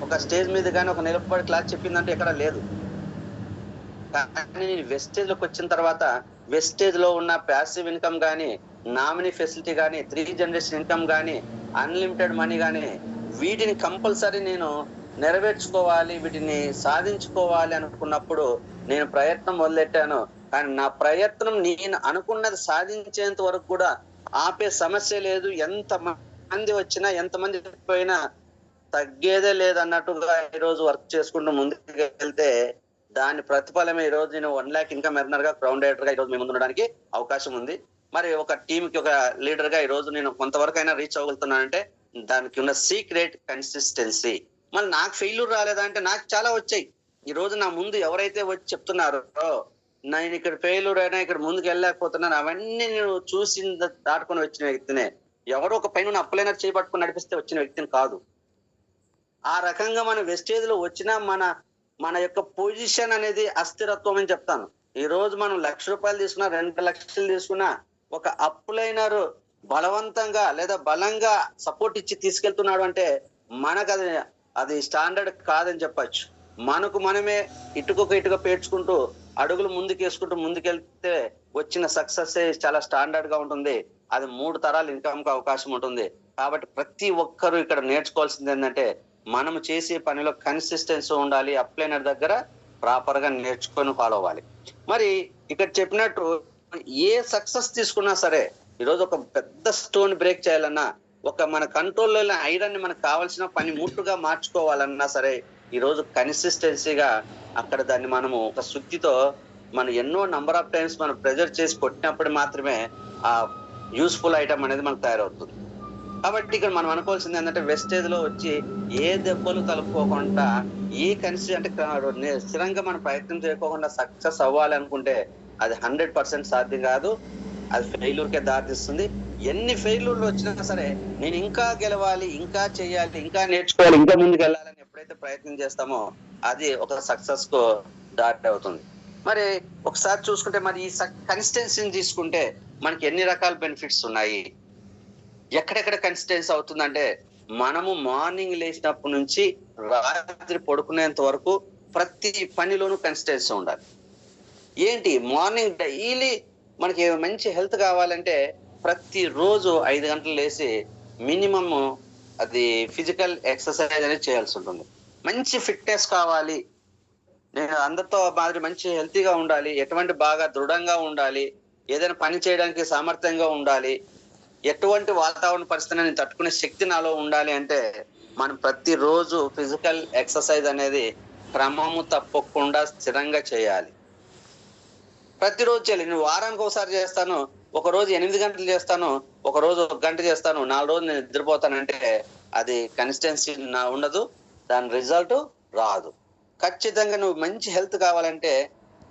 ఒక స్టేజ్ మీద కానీ ఒక నిలబడి క్లాస్ చెప్పిందంటే ఎక్కడ లేదు. కానీ నేను వెస్టేజ్ లోకి వచ్చిన తర్వాత వెస్టేజ్ లో ఉన్న ప్యాసివ్ ఇన్కమ్ కానీ, నామినీ ఫెసిలిటీ కానీ, 3 జనరేషన్ ఇన్కమ్ కానీ, అన్లిమిటెడ్ మనీ కానీ, వీటిని కంపల్సరీ నేను నెరవేర్చుకోవాలి, వీటిని సాధించుకోవాలి అనుకున్నప్పుడు నేను ప్రయత్నం మొదలెట్టాను. కానీ నా ప్రయత్నం నేను అనుకున్నది సాధించేంత వరకు కూడా ఆపే సమస్య లేదు. ఎంత మంది వచ్చినా, ఎంతమంది పోయినా తగ్గేదే లేదన్నట్టుగా ఈ రోజు వర్క్ చేసుకుంటూ ముందుకు వెళ్తే దాని ప్రతిఫలమే ఈ రోజు నేను 1 lakh ఇన్కమ్ ఎర్నర్ గా క్రౌన్ డైరెక్టర్ గా ఈ రోజు మీ ముందు ఉండడానికి అవకాశం ఉంది. మరి ఒక టీమ్ కి ఒక లీడర్ గా ఈ రోజు నేను కొంతవరకు అయినా రీచ్ అవ్వగలుగుతున్నానంటే దానికి ఉన్న సీక్రెట్ కన్సిస్టెన్సీ. మళ్ళీ నాకు ఫెయిల్యూర్ రాలేదా అంటే నాకు చాలా వచ్చాయి. ఈ రోజు నా ముందు ఎవరైతే వచ్చి చెప్తున్నారో నేను ఇక్కడ ఫెయిల్యూర్ అయినా, ఇక్కడ ముందుకు వెళ్ళలేకపోతున్నాను, అవన్నీ నేను చూసి దాటుకొని వచ్చిన వ్యక్తినే. ఎవరో ఒక పైన అప్పులైనా చేపట్టుకుని నడిపిస్తే వచ్చిన వ్యక్తిని కాదు. ఆ రకంగా మన వెస్టేజ్ లో వచ్చిన మన యొక్క పొజిషన్ అనేది అస్థిరత్వం అని చెప్తాను. ఈ రోజు మనం 1,00,000 రూపాయలు తీసుకున్నా, 2 లక్షలు తీసుకున్నా, ఒక అప్పులైనరు బలవంతంగా లేదా బలంగా సపోర్ట్ ఇచ్చి తీసుకెళ్తున్నాడు అంటే మనకు అది స్టాండర్డ్ కాదని చెప్పచ్చు. మనకు మనమే ఇటుక పేర్చుకుంటూ అడుగులు ముందుకెళ్తే వచ్చిన సక్సెస్ చాలా స్టాండర్డ్ గా ఉంటుంది. అది 3 తరాలు ఇన్కమ్ కి అవకాశం ఉంటుంది. కాబట్టి ప్రతి ఒక్కరూ ఇక్కడ నేర్చుకోవాల్సింది ఏంటంటే మనము చేసే పనిలో కన్సిస్టెన్సీ ఉండాలి. అప్లైనర్ దగ్గర ప్రాపర్ గా నేర్చుకొని ఫాలో అవ్వాలి. మరి ఇక్కడ చెప్పినట్టు ఏ సక్సెస్ తీసుకున్నా సరే ఈరోజు ఒక పెద్ద స్టోన్ బ్రేక్ చేయాలన్నా, ఒక మన కంట్రోల్లో ఐరన్ ని మనకు కావాల్సిన పని ముట్టుగా మార్చుకోవాలన్నా సరే ఈ రోజు కన్సిస్టెన్సీగా అక్కడ దాన్ని మనము ఒక శుద్ధితో మనం ఎన్నో నంబర్ ఆఫ్ టైమ్స్ మనం ప్రెజర్ చేసి కొట్టినప్పుడు మాత్రమే ఆ యూస్ఫుల్ ఐటమ్ అనేది మనకు తయారవుతుంది. కాబట్టి ఇక్కడ మనం అనుకోవాల్సింది ఏంటంటే వెస్టేజ్ లో వచ్చి ఏ దెబ్బలు తలుపుకోకుండా ఈ అంటే స్థిరంగా మనం ప్రయత్నం చేయకోకుండా సక్సెస్ అవ్వాలి అనుకుంటే అది 100% సాధ్యం కాదు. అది ఫెయిల్యూర్కే దారితీస్తుంది. ఎన్ని ఫెయిల్యూర్లు వచ్చినా సరే నేను ఇంకా గెలవాలి, ఇంకా చేయాలి, ఇంకా నేర్చుకోవాలి, ఇంకా ముందుకు వెళ్ళాలని ఎప్పుడైతే ప్రయత్నం చేస్తామో అది ఒక సక్సెస్ కు దారి అవుతుంది. మరి ఒకసారి చూసుకుంటే మరి ఈ కన్సిస్టెన్సీని తీసుకుంటే మనకి ఎన్ని రకాల బెనిఫిట్స్ ఉన్నాయి, ఎక్కడెక్కడ కన్సిస్టెన్సీ అవుతుందంటే మనము మార్నింగ్ లేచినప్పటి నుంచి రాత్రి పడుకునేంత వరకు ప్రతి పనిలోనూ కన్సిస్టెన్సీ ఉండాలి. ఏంటి మార్నింగ్ డైలీ మనకి మంచి హెల్త్ కావాలంటే ప్రతి రోజు 5 గంటలు లేచి మినిమమ్ అది ఫిజికల్ ఎక్సర్సైజ్ అనేది చేయాల్సి ఉంటుంది. మంచి ఫిట్నెస్ కావాలి, నేను అందరితో మాదిరి మంచి హెల్తీగా ఉండాలి, ఎటువంటి బాగా దృఢంగా ఉండాలి, ఏదైనా పని చేయడానికి సామర్థ్యంగా ఉండాలి, ఎటువంటి వాతావరణ పరిస్థితిని తట్టుకునే శక్తి నాలో ఉండాలి అంటే మనం ప్రతిరోజు ఫిజికల్ ఎక్సర్సైజ్ అనేది క్రమము తప్పకుండా స్థిరంగా చేయాలి. ప్రతిరోజు చేయాలి. నేను వారానికి ఒకసారి చేస్తాను, ఒక రోజు 8 గంటలు చేస్తాను, ఒక రోజు 1 గంట చేస్తాను, 4 రోజులు నేను నిద్రపోతానంటే అది కన్సిస్టెన్సీ ఉండదు, దాని రిజల్ట్ రాదు. ఖచ్చితంగా నువ్వు మంచి హెల్త్ కావాలంటే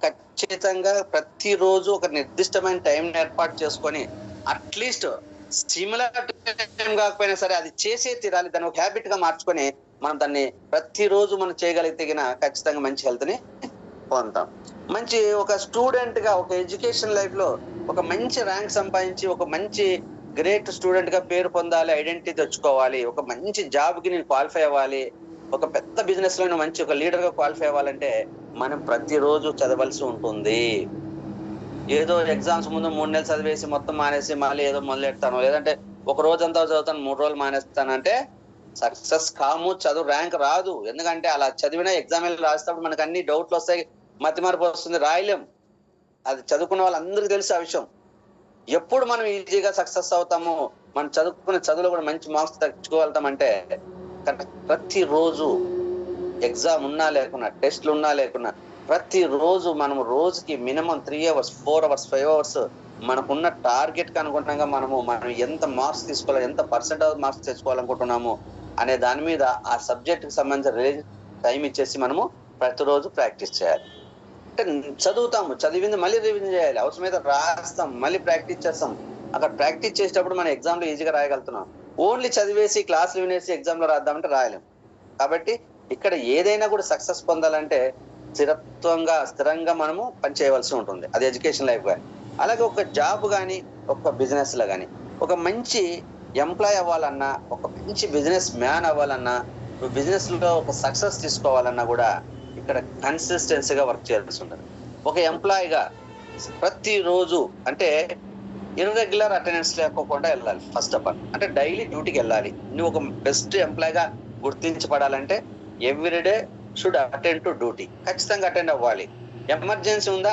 ఖచ్చితంగా ప్రతిరోజు ఒక నిర్దిష్టమైన టైం ఏర్పాటు చేసుకొని అట్లీస్ట్ సిమిలర్ టైం కాకపోయినా సరే అది చేసే తీరాలి, దాన్ని ఒక హ్యాబిట్ గా మార్చుకొని మనం దాన్ని ప్రతిరోజు మనం చేయగలిగితే ఖచ్చితంగా మంచి హెల్త్ ని పొందుతాం. మంచి ఒక స్టూడెంట్ గా ఒక ఎడ్యుకేషన్ లైఫ్ లో ఒక మంచి ర్యాంక్ సంపాదించి ఒక మంచి గ్రేట్ స్టూడెంట్ గా పేరు పొందాలి, ఐడెంటిటీ తెచ్చుకోవాలి, ఒక మంచి జాబ్ కి నేను క్వాలిఫై అవ్వాలి, ఒక పెద్ద బిజినెస్ లో మంచి ఒక లీడర్ గా క్వాలిఫై అవ్వాలంటే మనం ప్రతిరోజు చదవాల్సి ఉంటుంది. ఏదో ఎగ్జామ్స్ ముందు 3 నెలలు చదివేసి మొత్తం మానేసి మళ్ళీ ఏదో మొదలెడతాను, లేదంటే ఒక రోజంతా చదువుతాను 3 రోజులు మానేస్తానంటే సక్సెస్ కాము, చదువు ర్యాంక్ రాదు. ఎందుకంటే అలా చదివిన ఎగ్జామ్ రాసేటప్పుడు మనకు అన్ని డౌట్లు వస్తాయి, మతి మార్పు వస్తుంది, రాయలేం. అది చదువుకున్న వాళ్ళందరికీ తెలుసు ఆ విషయం. ఎప్పుడు మనం ఈజీగా సక్సెస్ అవుతామో, మనం చదువుకునే చదువులో కూడా మంచి మార్క్స్ తెచ్చుకోగలుగుతామంటే ప్రతిరోజు ఎగ్జామ్ ఉన్నా లేకున్నా, టెస్ట్లు ఉన్నా లేకున్నా ప్రతిరోజు మనం రోజుకి మినిమం 3 hours 4 hours 5 hours మనకున్న టార్గెట్ కి అనుగుణంగా మనం ఎంత మార్క్స్ తీసుకోవాలి, ఎంత పర్సెంటేజ్ మార్క్స్ తెచ్చుకోవాలనుకుంటున్నాము అనే దాని మీద ఆ సబ్జెక్ట్ కి సంబంధించిన టైం ఇచ్చేసి మనము ప్రతిరోజు ప్రాక్టీస్ చేయాలి. అంటే చదువుతాము, చదివింది మళ్ళీ రివిజన్ చేయాలి, అవసరమైతే రాస్తాం, మళ్ళీ ప్రాక్టీస్ చేస్తాం. అక్కడ ప్రాక్టీస్ చేసేటప్పుడు మనం ఎగ్జామ్ లో ఈజీగా రాయగలుగుతున్నాం. ఓన్లీ చదివేసి క్లాసులు వినేసి ఎగ్జామ్ లో రాద్దామంటే రాయలేం. కాబట్టి ఇక్కడ ఏదైనా కూడా సక్సెస్ పొందాలంటే స్థిరంగా మనము పనిచేయవలసి ఉంటుంది. అది ఎడ్యుకేషన్ లైఫ్ కానీ, అలాగే ఒక జాబ్ కానీ, ఒక బిజినెస్ లో కానీ, ఒక మంచి ఎంప్లాయ్ అవ్వాలన్నా, ఒక మంచి బిజినెస్ మ్యాన్ అవ్వాలన్నా, బిజినెస్ లో ఒక సక్సెస్ తీసుకోవాలన్నా కూడా ఇక్కడ కన్సిస్టెన్సీగా వర్క్ చేయాల్సి ఉంటుంది. ఒక ఎంప్లాయీగా ప్రతిరోజు అంటే ఇర్రెగ్యులర్ అటెండెన్స్ లేకోకుండా వెళ్ళాలి. ఫస్ట్ ఆఫ్ ఆల్ అంటే డైలీ డ్యూటీకి వెళ్ళాలి. నువ్వు ఒక బెస్ట్ ఎంప్లాయీగా గుర్తించబడాలంటే everyday should attend to duty, ఖచ్చితంగా అటెండ్ అవ్వాలి. ఎమర్జెన్సీ ఉందా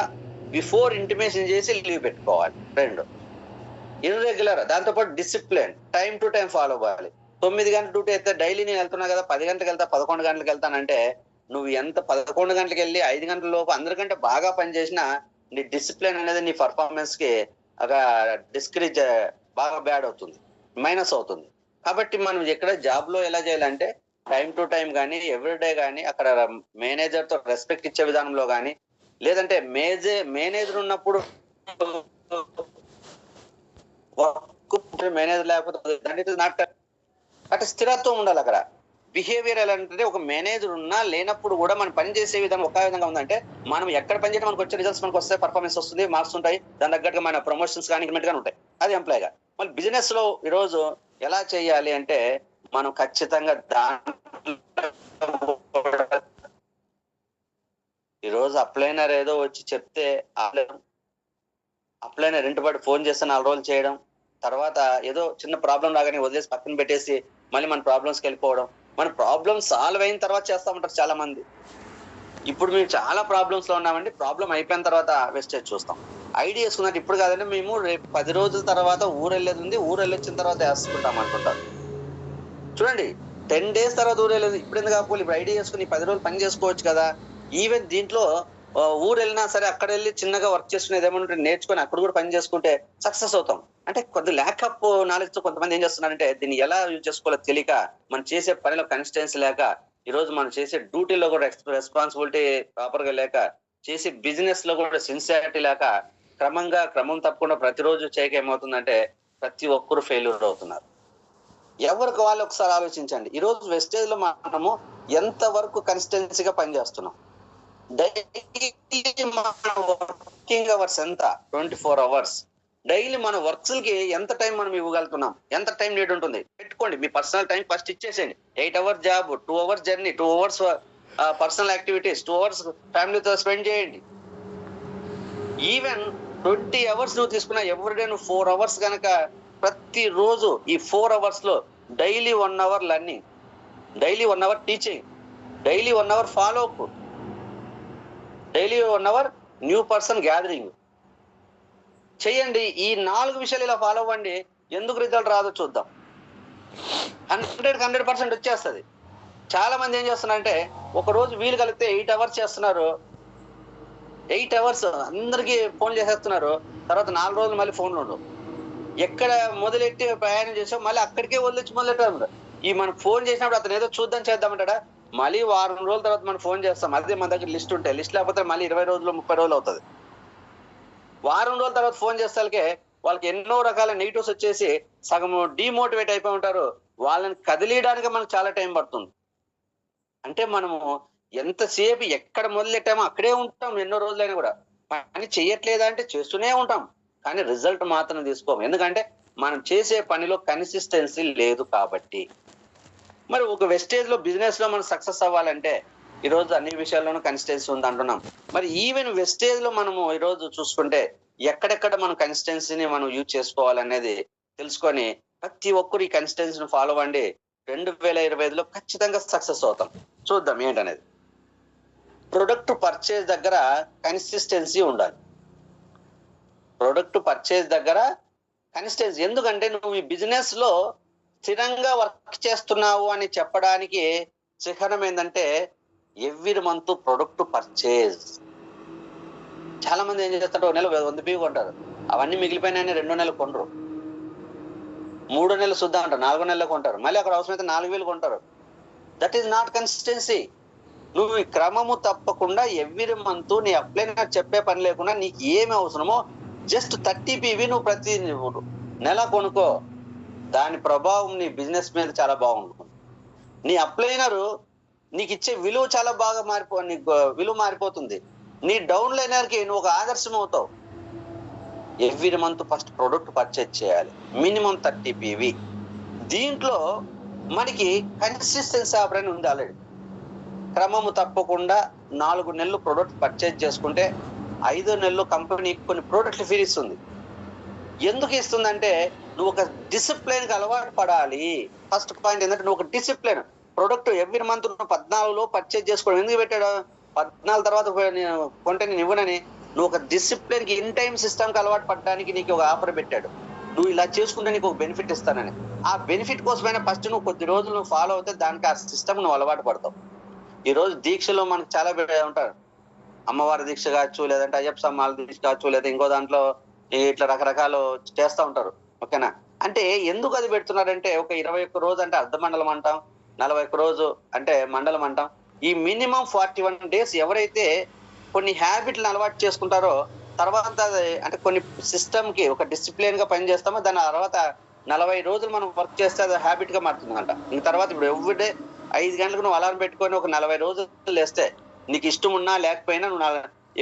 బిఫోర్ ఇంటిమేషన్ చేసి లీవ్ పెట్టుకోవాలి. 2 ఇర్రెగ్యులర్, దాంతోపాటు discipline, time to time follow అవ్వాలి. 9 గంటల డ్యూటీ అయితే డైలీ నేను వెళ్తున్నా కదా 10 గంటలకు వెళ్తా 11 గంటలకు వెళ్తానంటే నువ్వు ఎంత 11 గంటలకు వెళ్ళి 5 గంటల లోపు అందరికంటే బాగా పనిచేసినా నీ డిసిప్లిన్ అనేది నీ పర్ఫార్మెన్స్ కి ఒక డిస్కరేజ్ బాగా బ్యాడ్ అవుతుంది, మైనస్ అవుతుంది. కాబట్టి మనం ఎక్కడ జాబ్ లో ఎలా చేయాలంటే టైం టు టైం కానీ, ఎవ్రీడే కానీ, అక్కడ మేనేజర్ తో రెస్పెక్ట్ ఇచ్చే విధానంలో కానీ, లేదంటే మేనేజర్ ఉన్నప్పుడు మేనేజర్ లేకపోతే అంటే స్థిరత్వం ఉండాలి. అక్కడ బిహేవియర్ ఎలా అంటే ఒక మేనేజర్ ఉన్నా లేనప్పుడు కూడా మనం పని చేసే విధానం ఒక విధంగా ఉందంటే మనం ఎక్కడ పని చేయడం మనకు వచ్చే రిజల్ట్స్ మనకు వస్తాయి, పర్ఫార్మెన్స్ వస్తుంది, మార్క్స్ ఉంటాయి, దాని తగ్గట్టుగా మన ప్రమోషన్స్ కానీ ఇంక్రిమెంట్ కానీ ఉంటాయి. అది ఎంప్లాయ్గా. మళ్ళీ బిజినెస్ లో ఈరోజు ఎలా చేయాలి అంటే మనం ఖచ్చితంగా ఈరోజు అప్లైనర్ ఏదో వచ్చి చెప్తే అప్లైనర్ ఇంటిపడి ఫోన్ చేస్తే 4 రోజులు చేయడం, తర్వాత ఏదో చిన్న ప్రాబ్లం రాగానే వదిలేసి పక్కన పెట్టేసి మళ్ళీ మన ప్రాబ్లమ్స్కి వెళ్ళిపోవడం. మన ప్రాబ్లమ్ సాల్వ్ అయిన తర్వాత చేస్తామంటారు చాలా మంది. ఇప్పుడు మేము చాలా ప్రాబ్లమ్స్ లో ఉన్నామండి, ప్రాబ్లం అయిపోయిన తర్వాత వెస్టేజ్ చూస్తాం. ఐడియా వేసుకున్నట్టు ఇప్పుడు కాదండి, మేము రేపు 10 రోజుల తర్వాత ఊరు వెళ్ళేది ఉంది, ఊరు వెళ్ళొచ్చిన తర్వాత వేసుకుంటాం అనుకుంటారు. చూడండి 10 days తర్వాత ఊరేలేదు, ఇప్పుడు ఎందుకు ఆపుకోవాలి, ఇప్పుడు ఐడియా చేసుకుని 10 రోజులు పని చేసుకోవచ్చు కదా. ఈవెన్ దీంట్లో ఊరు వెళ్ళినా సరే అక్కడ వెళ్ళి చిన్నగా వర్క్ చేసుకునేది ఏమంటే నేర్చుకొని అక్కడ కూడా పని చేసుకుంటే సక్సెస్ అవుతాం. అంటే కొద్ది ల్యాకప్ నాలెడ్జ్ తో కొంతమంది ఏం చేస్తున్నారంటే దీన్ని ఎలా యూజ్ చేసుకోవాలో తెలియక, మనం చేసే పనిలో కన్సిస్టెన్సీ లేక, ఈ రోజు మనం చేసే డ్యూటీలో కూడా రెస్పాన్సిబిలిటీ ప్రాపర్ గా లేక, చేసే బిజినెస్ లో కూడా సిన్సియారిటీ లేక, క్రమం తప్పకుండా ప్రతిరోజు చేయక ఏమవుతుందంటే ప్రతి ఒక్కరు ఫెయిల్యూర్ అవుతున్నారు. ఎవరికి వాళ్ళు ఒకసారి ఆలోచించండి. ఈ రోజు వెస్టేజ్ లో మనము ఎంత వరకు కన్సిస్టెన్సీగా పనిచేస్తున్నాం. డైలీ మన వర్కింగ్ అవర్స్ ఎంత? 24 hours. డైలీ మన వర్క్స్ కి ఎంత టైం మనం ఇవ్వగలుగుతున్నాం, ఎంత టైం నీడ్ ఉంటుంది పెట్టుకోండి. మీ పర్సనల్ టైం ఫస్ట్ ఇచ్చేసేయండి. 8 hours job, 2 hours journey, 2 hours personal activities, 2 hours ఫ్యామిలీతో స్పెండ్ చేయండి. ఈవెన్ 20 hours నువ్వు తీసుకున్నా ఎవ్రీడే నువ్వు 4 hours కనుక ప్రతి రోజు ఈ 4 hours లో daily 1 hour learning, daily 1 hour teaching, daily 1 hour follow up, daily 1 hour new person gathering చెయ్యండి. ఈ 4 విషయాలు ఇలా ఫాలో అవ్వండి. ఎందుకు రిజల్ట్ రాదో చూద్దాం. 100% వచ్చేస్తుంది. చాలా మంది ఏం చేస్తున్నారంటే ఒక రోజు వీలు కలిగితే 8 hours చేస్తున్నారు, 8 hours అందరికి ఫోన్ చేసేస్తున్నారు. తర్వాత 4 రోజులు మళ్ళీ ఫోన్లు ఉండవు. ఎక్కడ మొదలెట్టి ప్రయాణం చేసాం మళ్ళీ అక్కడికే వదిలించి మొదలెట్టారు. ఈ మనం ఫోన్ చేసినప్పుడు అతను ఏదో చూద్దాం చేద్దామంటాడా, మళ్ళీ వారం రోజుల తర్వాత మనం ఫోన్ చేస్తాం. అదే మన దగ్గర లిస్ట్ ఉంటాయి. లిస్ట్ లేకపోతే మళ్ళీ 20 రోజులు 30 రోజులు అవుతుంది. వారం రోజుల తర్వాత ఫోన్ చేస్తాకే వాళ్ళకి ఎన్నో రకాల నెగిటివ్స్ వచ్చేసి సగం డిమోటివేట్ అయిపోయి ఉంటారు. వాళ్ళని కదిలియడానికి మనకు చాలా టైం పడుతుంది. అంటే మనము ఎంతసేపు ఎక్కడ మొదలెట్టామో అక్కడే ఉంటాం ఎన్నో రోజులైనా కూడా. పని చెయ్యట్లేదా అంటే చేస్తూనే ఉంటాం, కానీ రిజల్ట్ మాత్రం తీసుకోము. ఎందుకంటే మనం చేసే పనిలో కన్సిస్టెన్సీ లేదు కాబట్టి. మరి ఒక వెస్టేజ్ లో బిజినెస్ లో మనం సక్సెస్ అవ్వాలంటే ఈ రోజు అన్ని విషయాల్లోనూ కన్సిస్టెన్సీ ఉంది అంటున్నాం. మరి ఈవెన్ వెస్టేజ్ లో మనము ఈ రోజు చూసుకుంటే ఎక్కడెక్కడ మనం కన్సిస్టెన్సీని మనం యూజ్ చేసుకోవాలనేది తెలుసుకొని ప్రతి ఒక్కరు ఈ కన్సిస్టెన్సీని ఫాలో అవ్వండి. 2025లో ఖచ్చితంగా సక్సెస్ అవుతాం. చూద్దాం ఏంటనేది. ప్రొడక్ట్ పర్చేజ్ దగ్గర కన్సిస్టెన్సీ ఉండాలి. ప్రొడక్ట్ పర్చేజ్ దగ్గర కన్సిస్టెన్సీ. ఎందుకంటే నువ్వు ఈ బిజినెస్ లో స్థిరంగా వర్క్ చేస్తున్నావు అని చెప్పడానికి చిహ్నం ఏంటంటే ఎవ్రీ మంత్ ప్రొడక్ట్ పర్చేజ్. చాలా మంది ఏం చేస్తారు, 1 నెల 100 బియ్యం కొంటారు, అవన్నీ మిగిలిపోయినాయని 2 నెలలు కొనరు, 3 నెలలు శుద్ధం అంటారు, 4 నెలలు కొంటారు, మళ్ళీ అక్కడ అవసరమైతే 4,000 కొంటారు. That is not consistency. నువ్వు ఈ క్రమము తప్పకుండా ఎవ్రీ మంత్ నీ అప్లైనర్ చెప్పే పని లేకుండా నీకు ఏమి అవసరమో జస్ట్ 30 PV నువ్వు ప్రతి నెల కొనుక్కో. దాని ప్రభావం నీ బిజినెస్ మీద చాలా బాగుంటుంది. నీ అప్లైనరు నీకు ఇచ్చే విలువ చాలా బాగా నీకు విలువ మారిపోతుంది. నీ డౌన్ లైనర్ కి నువ్వు ఒక ఆదర్శం అవుతావు. Every month first product purchase చేయాలి, మినిమం 30 PV. దీంట్లో మనకి కన్సిస్టెన్సీ ఆపరేషన్ ఉంది ఆల్రెడీ. క్రమము తప్పకుండా 4 నెలలు ప్రొడక్ట్ పర్చేజ్ చేసుకుంటే 5వ నెలలో కంపెనీ కొన్ని ప్రొడక్ట్లు ఫ్రీ ఇస్తుంది. ఎందుకు ఇస్తుందంటే నువ్వు ఒక డిసిప్లైన్ కి అలవాటు పడాలి. ఫస్ట్ పాయింట్ ఏంటంటే నువ్వు ఒక డిసిప్లైన్. ప్రొడక్ట్ ఎవ్రీ మంత్ 14లో పర్చేజ్ చేసుకోవడం ఎందుకు పెట్టాడు, 14 తర్వాత కొంటే నేను ఇవ్వనని. నువ్వు ఒక డిసిప్లిన్ కి ఇన్ టైం సిస్టమ్ కి అలవాటు పడడానికి నీకు ఒక ఆఫర్ పెట్టాడు. నువ్వు ఇలా చేసుకుంటే నీకు ఒక బెనిఫిట్ ఇస్తానని. ఆ బెనిఫిట్ కోసమైనా ఫస్ట్ నువ్వు కొద్ది రోజులు నువ్వు ఫాలో అవుతే దానికి ఆ సిస్టమ్ నువ్వు అలవాటు పడతావు. ఈ రోజు దీక్షలో మనకు చాలా ఉంటారు. అమ్మవారి దీక్ష కావచ్చు, లేదంటే అయ్యప్ప సమ్మాల దీక్ష కావచ్చు, లేదా ఇంకో దాంట్లో ఇట్లా రకరకాలు చేస్తూ ఉంటారు. ఓకేనా? అంటే ఎందుకు అది పెడుతున్నారంటే ఒక 21 రోజు అంటే అర్ధ మండలం అంటాం, 41 రోజు అంటే మండలం అంటాం. ఈ మినిమం 41 days ఎవరైతే కొన్ని హ్యాబిట్లు అలవాటు చేసుకుంటారో తర్వాత అంటే కొన్ని సిస్టమ్ కి ఒక డిసిప్లిన్ గా పని చేస్తామో దాని తర్వాత 40 రోజులు మనం వర్క్ చేస్తే అది హ్యాబిట్ గా మారుతుందంట. ఇంక తర్వాత ఇప్పుడు ఎవ్రీడే 5 గంటలకు నువ్వు అలారం పెట్టుకొని ఒక 40 రోజులు వేస్తే నీకు ఇష్టం ఉన్నా లేకపోయినా నువ్వు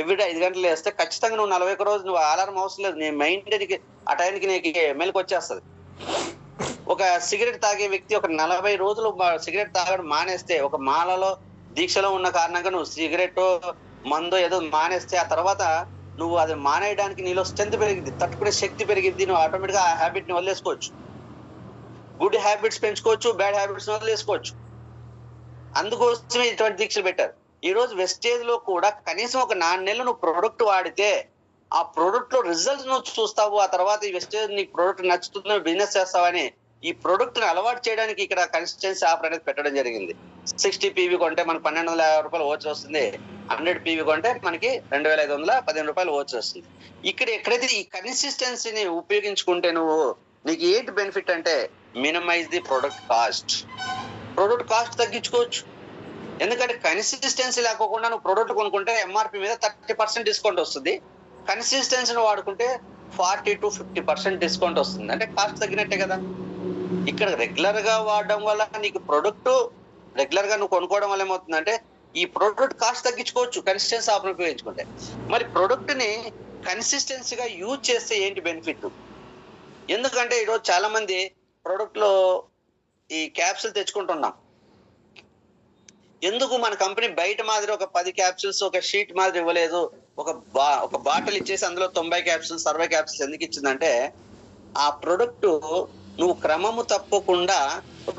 ఎవ్రీడే 5 గంటలు వేస్తే ఖచ్చితంగా నువ్వు 41 రోజు నువ్వు అలారం అవసరం లేదు. నీ మైండ్కి ఆ టైంకి నీకు మెలకు వచ్చేస్తుంది. ఒక సిగరెట్ తాగే వ్యక్తి ఒక 40 రోజులు సిగరెట్ తాగడం మానేస్తే, ఒక మాలలో దీక్షలో ఉన్న కారణంగా నువ్వు సిగరెట్ మందు ఏదో మానేస్తే ఆ తర్వాత నువ్వు అది మానేయడానికి నీలో స్ట్రెంత్ పెరిగింది, తట్టుకునే శక్తి పెరిగింది. నువ్వు ఆటోమేటిక్ గా ఆ హ్యాబిట్ ని వదిలేసుకోవచ్చు. గుడ్ హ్యాబిట్స్ పెంచుకోవచ్చు, బ్యాడ్ హ్యాబిట్స్ వదిలేసుకోవచ్చు. అందుకోసమే ఇటువంటి దీక్షలు పెట్టారు. ఈ రోజు వెస్టేజ్ లో కూడా కనీసం ఒక 4 నెలలు నువ్వు ప్రొడక్ట్ వాడితే ఆ ప్రొడక్ట్ లో రిజల్ట్స్ నువ్వు చూస్తావు. ఆ తర్వాత ఈ వెస్టేజ్ నీకు ప్రొడక్ట్ నచ్చుతుంది, బిజినెస్ చేస్తావని ఈ ప్రొడక్ట్ ని అలవాటు చేయడానికి ఇక్కడ కన్సిస్టెన్సీ ఆఫర్ అనేది పెట్టడం జరిగింది. 60 PV కొంటే మనకి 1250 రూపాయలు ఓచర్ వస్తుంది. 100 PV కొంటే మనకి 2515 రూపాయలు ఓచర్ వస్తుంది. ఎక్కడైతే ఈ కన్సిస్టెన్సీని ఉపయోగించుకుంటే నీకు ఏంటి బెనిఫిట్ అంటే మినిమైజ్ ది ప్రొడక్ట్ కాస్ట్ తగ్గించుకోవచ్చు. ఎందుకంటే కన్సిస్టెన్సీ లేకోకుండా నువ్వు ప్రొడక్ట్ కొనుక్కుంటే MRP మీద 30% డిస్కౌంట్ వస్తుంది. కన్సిస్టెన్సీని వాడుకుంటే 40 to 50% డిస్కౌంట్ వస్తుంది. అంటే కాస్ట్ తగ్గినట్టే కదా. ఇక్కడ రెగ్యులర్ గా వాడడం వల్ల నీకు ప్రొడక్ట్ రెగ్యులర్ గా నువ్వు కొనుక్కోవడం వల్ల ఏమవుతుందంటే ఈ ప్రొడక్ట్ కాస్ట్ తగ్గించుకోవచ్చు కన్సిస్టెన్సీ ఆఫర్ ఉపయోగించుకుంటే. మరి ప్రొడక్ట్ ని కన్సిస్టెన్సీగా యూజ్ చేస్తే ఏంటి బెనిఫిట్? ఎందుకంటే ఈరోజు చాలా మంది ప్రొడక్ట్ లో ఈ క్యాప్సూల్ తెచ్చుకుంటున్నాం. ఎందుకు మన కంపెనీ బయట మాదిరి ఒక 10 క్యాప్సూల్స్ ఒక షీట్ మాదిరి ఇవ్వలేదు, ఒక బాటిల్ ఇచ్చేసి అందులో 90 క్యాప్సూల్స్ 60 క్యాప్సూల్స్ ఎందుకు ఇచ్చిందంటే ఆ ప్రొడక్ట్ నువ్వు క్రమము తప్పకుండా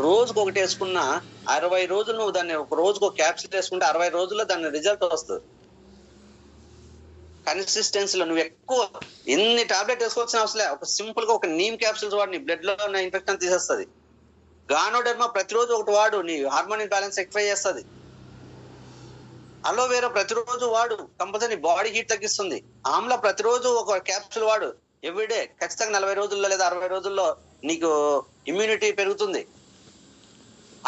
రోజుకు ఒకటి వేసుకున్న 60 రోజులు నువ్వు దాన్ని ఒక రోజుకు ఒక క్యాప్సూల్ వేసుకుంటే 60 రోజుల్లో దాని రిజల్ట్ వస్తుంది. కన్సిస్టెన్సీలో నువ్వు ఎక్కువ ఎన్ని టాబ్లెట్ వేసుకోవాల్సిన అవసరం లేదు. ఒక సింపుల్ గా ఒక నీమ్ క్యాప్సూల్స్ వాడు నీ బ్లడ్ లో ఉన్న ఇన్ఫెక్షన్ తీసేస్తుంది. గానోడెర్మా ప్రతిరోజు ఒకటి వాడు, నీ హార్మోన్ బ్యాలెన్స్ ఎక్కువ చేస్తుంది. అలోవేరా ప్రతిరోజు వాడు, కంపల్సరీ బాడీ హీట్ తగ్గిస్తుంది. ఆమ్లా ప్రతిరోజు ఒక క్యాప్సూల్ వాడు ఎవ్రీడే, ఖచ్చితంగా 40 రోజుల్లో లేదా 60 రోజుల్లో నీకు ఇమ్యూనిటీ పెరుగుతుంది.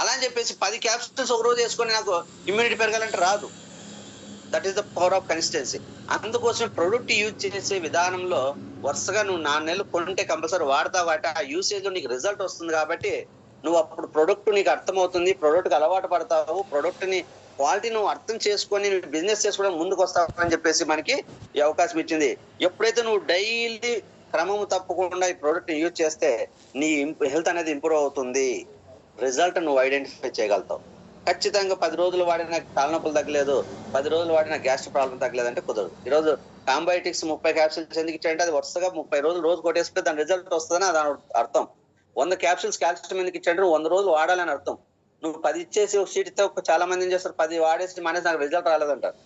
అలా అని చెప్పేసి 10 క్యాప్సూల్స్ ఒక రోజు వేసుకొని నాకు ఇమ్యూనిటీ పెరగాలంటే రాదు. That is the power of consistency. అందుకోసం ప్రొడక్ట్ యూజ్ చేసే విధానంలో వరుసగా నువ్వు 4 నెలలు కొంటే కంపల్సరీ వాడతావు కాబట్టి ఆ యూసేజ్ లో నీకు రిజల్ట్ వస్తుంది. కాబట్టి నువ్వు అప్పుడు ప్రొడక్ట్ నీకు అర్థమవుతుంది, ప్రొడక్ట్ అలవాటు పడతావు, ప్రొడక్ట్ ని క్వాలిటీ నువ్వు అర్థం చేసుకొని నువ్వు బిజినెస్ చేసుకోవడం ముందుకు వస్తావు అని చెప్పేసి మనకి ఈ అవకాశం ఇచ్చింది. ఎప్పుడైతే నువ్వు డైలీ క్రమము తప్పకుండా ఈ ప్రొడక్ట్ యూజ్ చేస్తే నీ హెల్త్ అనేది ఇంప్రూవ్ అవుతుంది. రిజల్ట్ నువ్వు ఐడెంటిఫై చేయగలుగుతావు. ఖచ్చితంగా 10 రోజులు వాడిన తలనొప్పులు తగ్గలేదు, 10 రోజులు వాడిన గ్యాస్ట్రిక్ ప్రాబ్లం తగ్గలేదు అంటే కుదరదు. ఈరోజు కాంబయోటిక్స్ 30 క్యాప్సూల్స్ ఎందుకు ఇచ్చాయంటే అది వరుసగా 30 రోజులు రోజు కొట్టేస్తే దాని రిజల్ట్ వస్తుందని దాని అర్థం. 100 క్యాప్సూల్స్ కాల్షియం ఎందుకు ఇచ్చాడు? 100 రోజులు వాడాలని అర్థం. నువ్వు 10 ఇచ్చేసి ఒక షీట్ ఇస్తే చాలా మంది ఏం చేస్తారు, 10 వాడేసి మానేసి నాకు రిజల్ట్ రాలేదంటారు.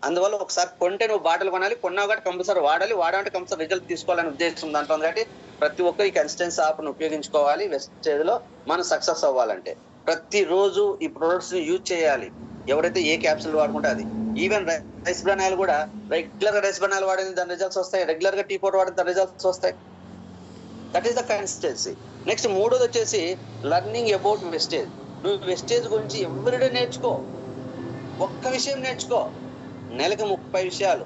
అందువల్ల ఒకసారి కొంటే నువ్వు బాటిల్ కొనాలి, కొన్నావు కాబట్టి కంపల్సరీ వాడాలంటే కంపల్సరీ రిజల్ట్ తీసుకోవాలని ఉద్దేశం దాంట్లో ఉంది. కాబట్టి ప్రతి ఒక్కరు ఈ కన్సిస్టెన్సీ ఆఫర్ను ఉపయోగించుకోవాలి. వెస్టేజ్ లో మనం సక్సెస్ అవ్వాలంటే ప్రతిరోజు ఈ ప్రొడక్ట్స్ ని యూజ్ చేయాలి. ఎవరైతే ఏ క్యాప్సూల్ వాడుకుంటే అది. ఈవెన్ రైస్ బ్రాన్ ఆయిల్ కూడా రెగ్యులర్ గా రైస్ బ్రాన్ ఆయిల్ వాడిన దాని రిజల్ట్స్ వస్తాయి, రెగ్యులర్ గా టీ పౌడర్ వాడిన దాని రిజల్ట్స్ వస్తాయి. That is the consistency. Next మూడోది వచ్చేసి లర్నింగ్ అబౌట్ వెస్టేజ్. నువ్వు వెస్టేజ్ గురించి ఎవ్రీడే నేర్చుకో. ఒక్క విషయం నేర్చుకో. నెలకు 30 విషయాలు,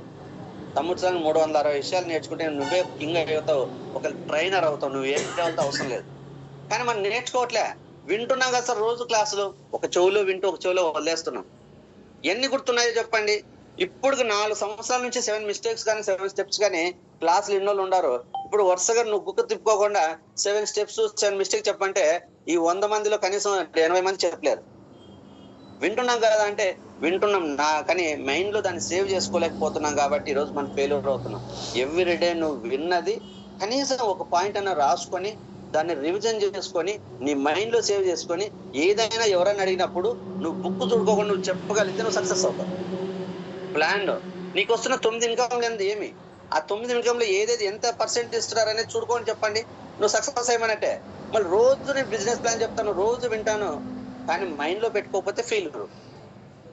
సంవత్సరానికి 360 విషయాలు నేర్చుకుంటే నువ్వే కింగ్ అవుతావు, ఒక ట్రైనర్ అవుతావు. నువ్వు ఏం అవుతావు అవసరం లేదు. కానీ మనం నేర్చుకోవట్లే. వింటున్నాం కదా సార్ రోజు క్లాసులు, ఒక చెవులో వింటూ ఒక చెవులో వదిలేస్తున్నాం. ఎన్ని గుర్తున్నాయో చెప్పండి. ఇప్పుడు 4 సంవత్సరాల నుంచి 7 మిస్టేక్స్ కానీ 7 స్టెప్స్ కానీ క్లాసులు ఎన్నోళ్ళు ఉండారు. ఇప్పుడు వరుసగా నువ్వు బుక్ తిప్పుకోకుండా 7 స్టెప్స్ 7 మిస్టేక్ చెప్పంటే ఈ 100 మందిలో కనీసం 80 మంది చెప్పలేరు. వింటున్నాం కదా అంటే వింటున్నాం, కానీ మైండ్ లో దాన్ని సేవ్ చేసుకోలేకపోతున్నాం కాబట్టి ఈరోజు మనం ఫెయిల్యూర్ అవుతున్నాం. ఎవ్రీడే నువ్వు విన్నది కనీసం ఒక పాయింట్ అన్న రాసుకొని దాన్ని రివిజన్ చేసుకొని నీ మైండ్ లో సేవ్ చేసుకొని ఏదైనా ఎవరైనా అడిగినప్పుడు నువ్వు బుక్ చూడుకోకుండా నువ్వు చెప్పగలిగితే నువ్వు సక్సెస్ అవుతావు. ప్లాన్ నీకు వస్తున్న 9 ఇన్కమ్ లేదు ఏమి, ఆ 9 ఇన్కమ్ లో ఏదైతే ఎంత పర్సెంట్ ఇస్తున్నారు అనేది చూడుకోని చెప్పండి, నువ్వు సక్సెస్ అయ్యమన్నట్టే. మళ్ళీ రోజు నేను బిజినెస్ ప్లాన్ చెప్తాను, రోజు వింటాను, కానీ మైండ్ లో పెట్టుకోకపోతే ఫెయిల్యూర్.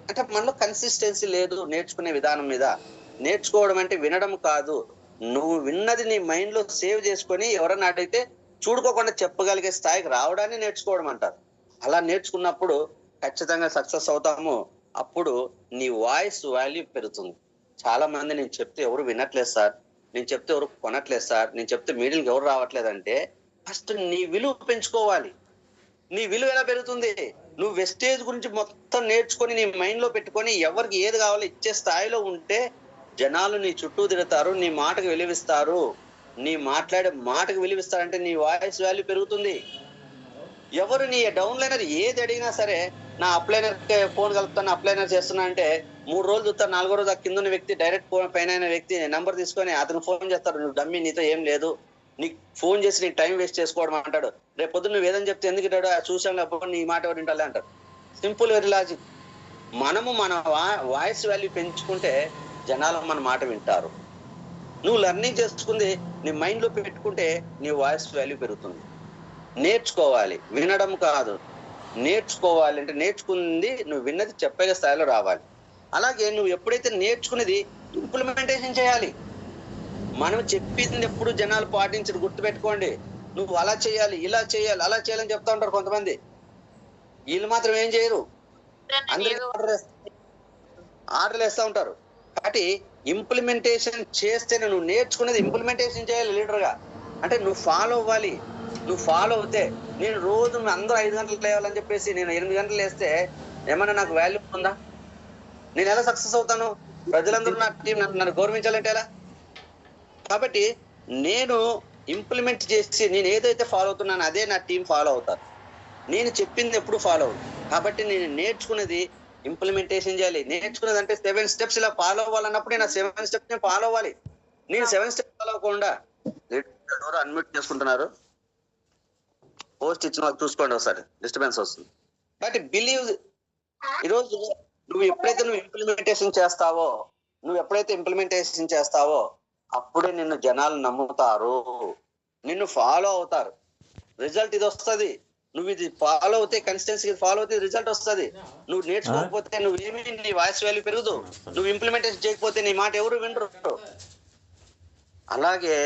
అంటే మనలో కన్సిస్టెన్సీ లేదు నేర్చుకునే విధానం మీద. నేర్చుకోవడం అంటే వినడం కాదు, నువ్వు విన్నది నీ మైండ్ లో సేవ్ చేసుకొని ఎవరన్నా అడిగితే చూడుకోకుండా చెప్పగలిగే స్థాయికి రావడాన్ని నేర్చుకోవడం అంటారు. అలా నేర్చుకున్నప్పుడు ఖచ్చితంగా సక్సెస్ అవుతాము. అప్పుడు నీ వాయిస్ వాల్యూ పెరుగుతుంది. చాలా మంది నేను చెప్తే ఎవరు వినట్లేదు సార్, నేను చెప్తే ఎవరు కొనట్లేదు సార్, నేను చెప్తే మీడియాకి ఎవరు రావట్లేదంటే ఫస్ట్ నీ విలువ పెంచుకోవాలి. నీ విలువ ఎలా పెరుగుతుంది? నువ్వు వెస్టేజ్ గురించి మొత్తం నేర్చుకొని నీ మైండ్ లో పెట్టుకొని ఎవరికి ఏది కావాలో ఇచ్చే స్థాయిలో ఉంటే జనాలు నీ చుట్టూ తిరుగుతారు, నీ మాటకు విలువిస్తారు. నీ మాట్లాడే మాటకు విలువిస్తారంటే నీ వాయిస్ వాల్యూ పెరుగుతుంది. ఎవరు నీ డౌన్లైనర్ ఏది అడిగినా సరే, నా అప్లైనర్ ఫోన్ కలుపుతాను, అప్లైనర్ చేస్తున్నా అంటే 3 రోజులు చూస్తారు, 4వ రోజు ఆ కింద ఉన్న వ్యక్తి డైరెక్ట్ పైన వ్యక్తి నెంబర్ తీసుకొని అతను ఫోన్ చేస్తాడు, నువ్వు డమ్మీ, నీతో ఏం లేదు, నీకు ఫోన్ చేసి నీకు టైం వేస్ట్ చేసుకోవడం అంటాడు. రేపు పొద్దున్న నువ్వు ఏదని చెప్తే ఎందుకు ఇటాడు, చూసాం లేకపోతే నీ మాట ఎవరు వింటాలే అంటారు. Simple very logic. మనము మన వాయిస్ వాల్యూ పెంచుకుంటే జనాలు మన మాట వింటారు. నువ్వు లర్నింగ్ చేసుకుంది నీ మైండ్ లో పెట్టుకుంటే నీ వాయిస్ వాల్యూ పెరుగుతుంది. నేర్చుకోవాలి, వినడం కాదు. నేర్చుకోవాలి అంటే నేర్చుకుంది నువ్వు విన్నది చెప్పే స్థాయిలో రావాలి. అలాగే నువ్వు ఎప్పుడైతే నేర్చుకునేది ఇంప్లిమెంటేషన్ చేయాలి. మనం చెప్పింది ఎప్పుడు జనాలు పాటించరు, గుర్తుపెట్టుకోండి. నువ్వు అలా చేయాలి, ఇలా చేయాలి, అలా చేయాలని చెప్తా ఉంటారు కొంతమంది. వీళ్ళు మాత్రం ఏం చేయరు, అందరికీ ఆర్డర్లు వేస్తా ఉంటారు. కాబట్టి ఇంప్లిమెంటేషన్ చేస్తేనే, నువ్వు నేర్చుకునేది ఇంప్లిమెంటేషన్ చేయాలి లీడర్ గా. అంటే నువ్వు ఫాలో అవ్వాలి. నువ్వు ఫాలో అవుతే, నేను రోజు అందరూ 5 గంటలకు లేవాలని చెప్పేసి నేను 8 గంటలు వేస్తే ఏమన్నా నాకు వాల్యూ ఉందా? నేను ఎలా సక్సెస్ అవుతాను? ప్రజలందరూ నా టీం నన్ను గౌరవించాలంటే ఎలా? కాబట్టి నేను ఇంప్లిమెంట్ చేసి నేను ఏదైతే ఫాలో అవుతున్నానో అదే నా టీం ఫాలో అవుతారు. నేను చెప్పింది ఎప్పుడు ఫాలో అవుతుంది. కాబట్టి నేను నేర్చుకునేది ఇంప్లిమెంటేషన్ చేయాలి. నేర్చుకునేది అంటే 7 స్టెప్స్ ఇలా ఫాలో అవ్వాలన్నప్పుడు నేను 7 స్టెప్స్ నేను ఫాలో అవ్వాలి. నేను 7 స్టెప్స్ ఫాలో అవ్వకుండా ఎవరు అన్మ్యూట్ చేసుకుంటున్నారు, పోస్ట్ ఇచ్చిన వాళ్ళు చూసుకోండి ఒకసారి, డిస్టర్బెన్స్ వస్తుంది. కాబట్టి బిలీవ్. ఈరోజు నువ్వు ఎప్పుడైతే ఇంప్లిమెంటేషన్ చేస్తావో అప్పుడే నిన్ను జనాలు నమ్ముతారు, నిన్ను ఫాలో అవుతారు. రిజల్ట్ ఇది వస్తుంది. నువ్వు ఇది ఫాలో అవుతే, కన్సిస్టెన్సీ ఫాలో అవుతే రిజల్ట్ వస్తుంది. నువ్వు నేర్చుకోకపోతే నువ్వేమి, నీ వాయిస్ వాల్యూ పెరగదు. నువ్వు ఇంప్లిమెంటేషన్ చేయకపోతే నీ మాట ఎవరు వినరు. అలాగే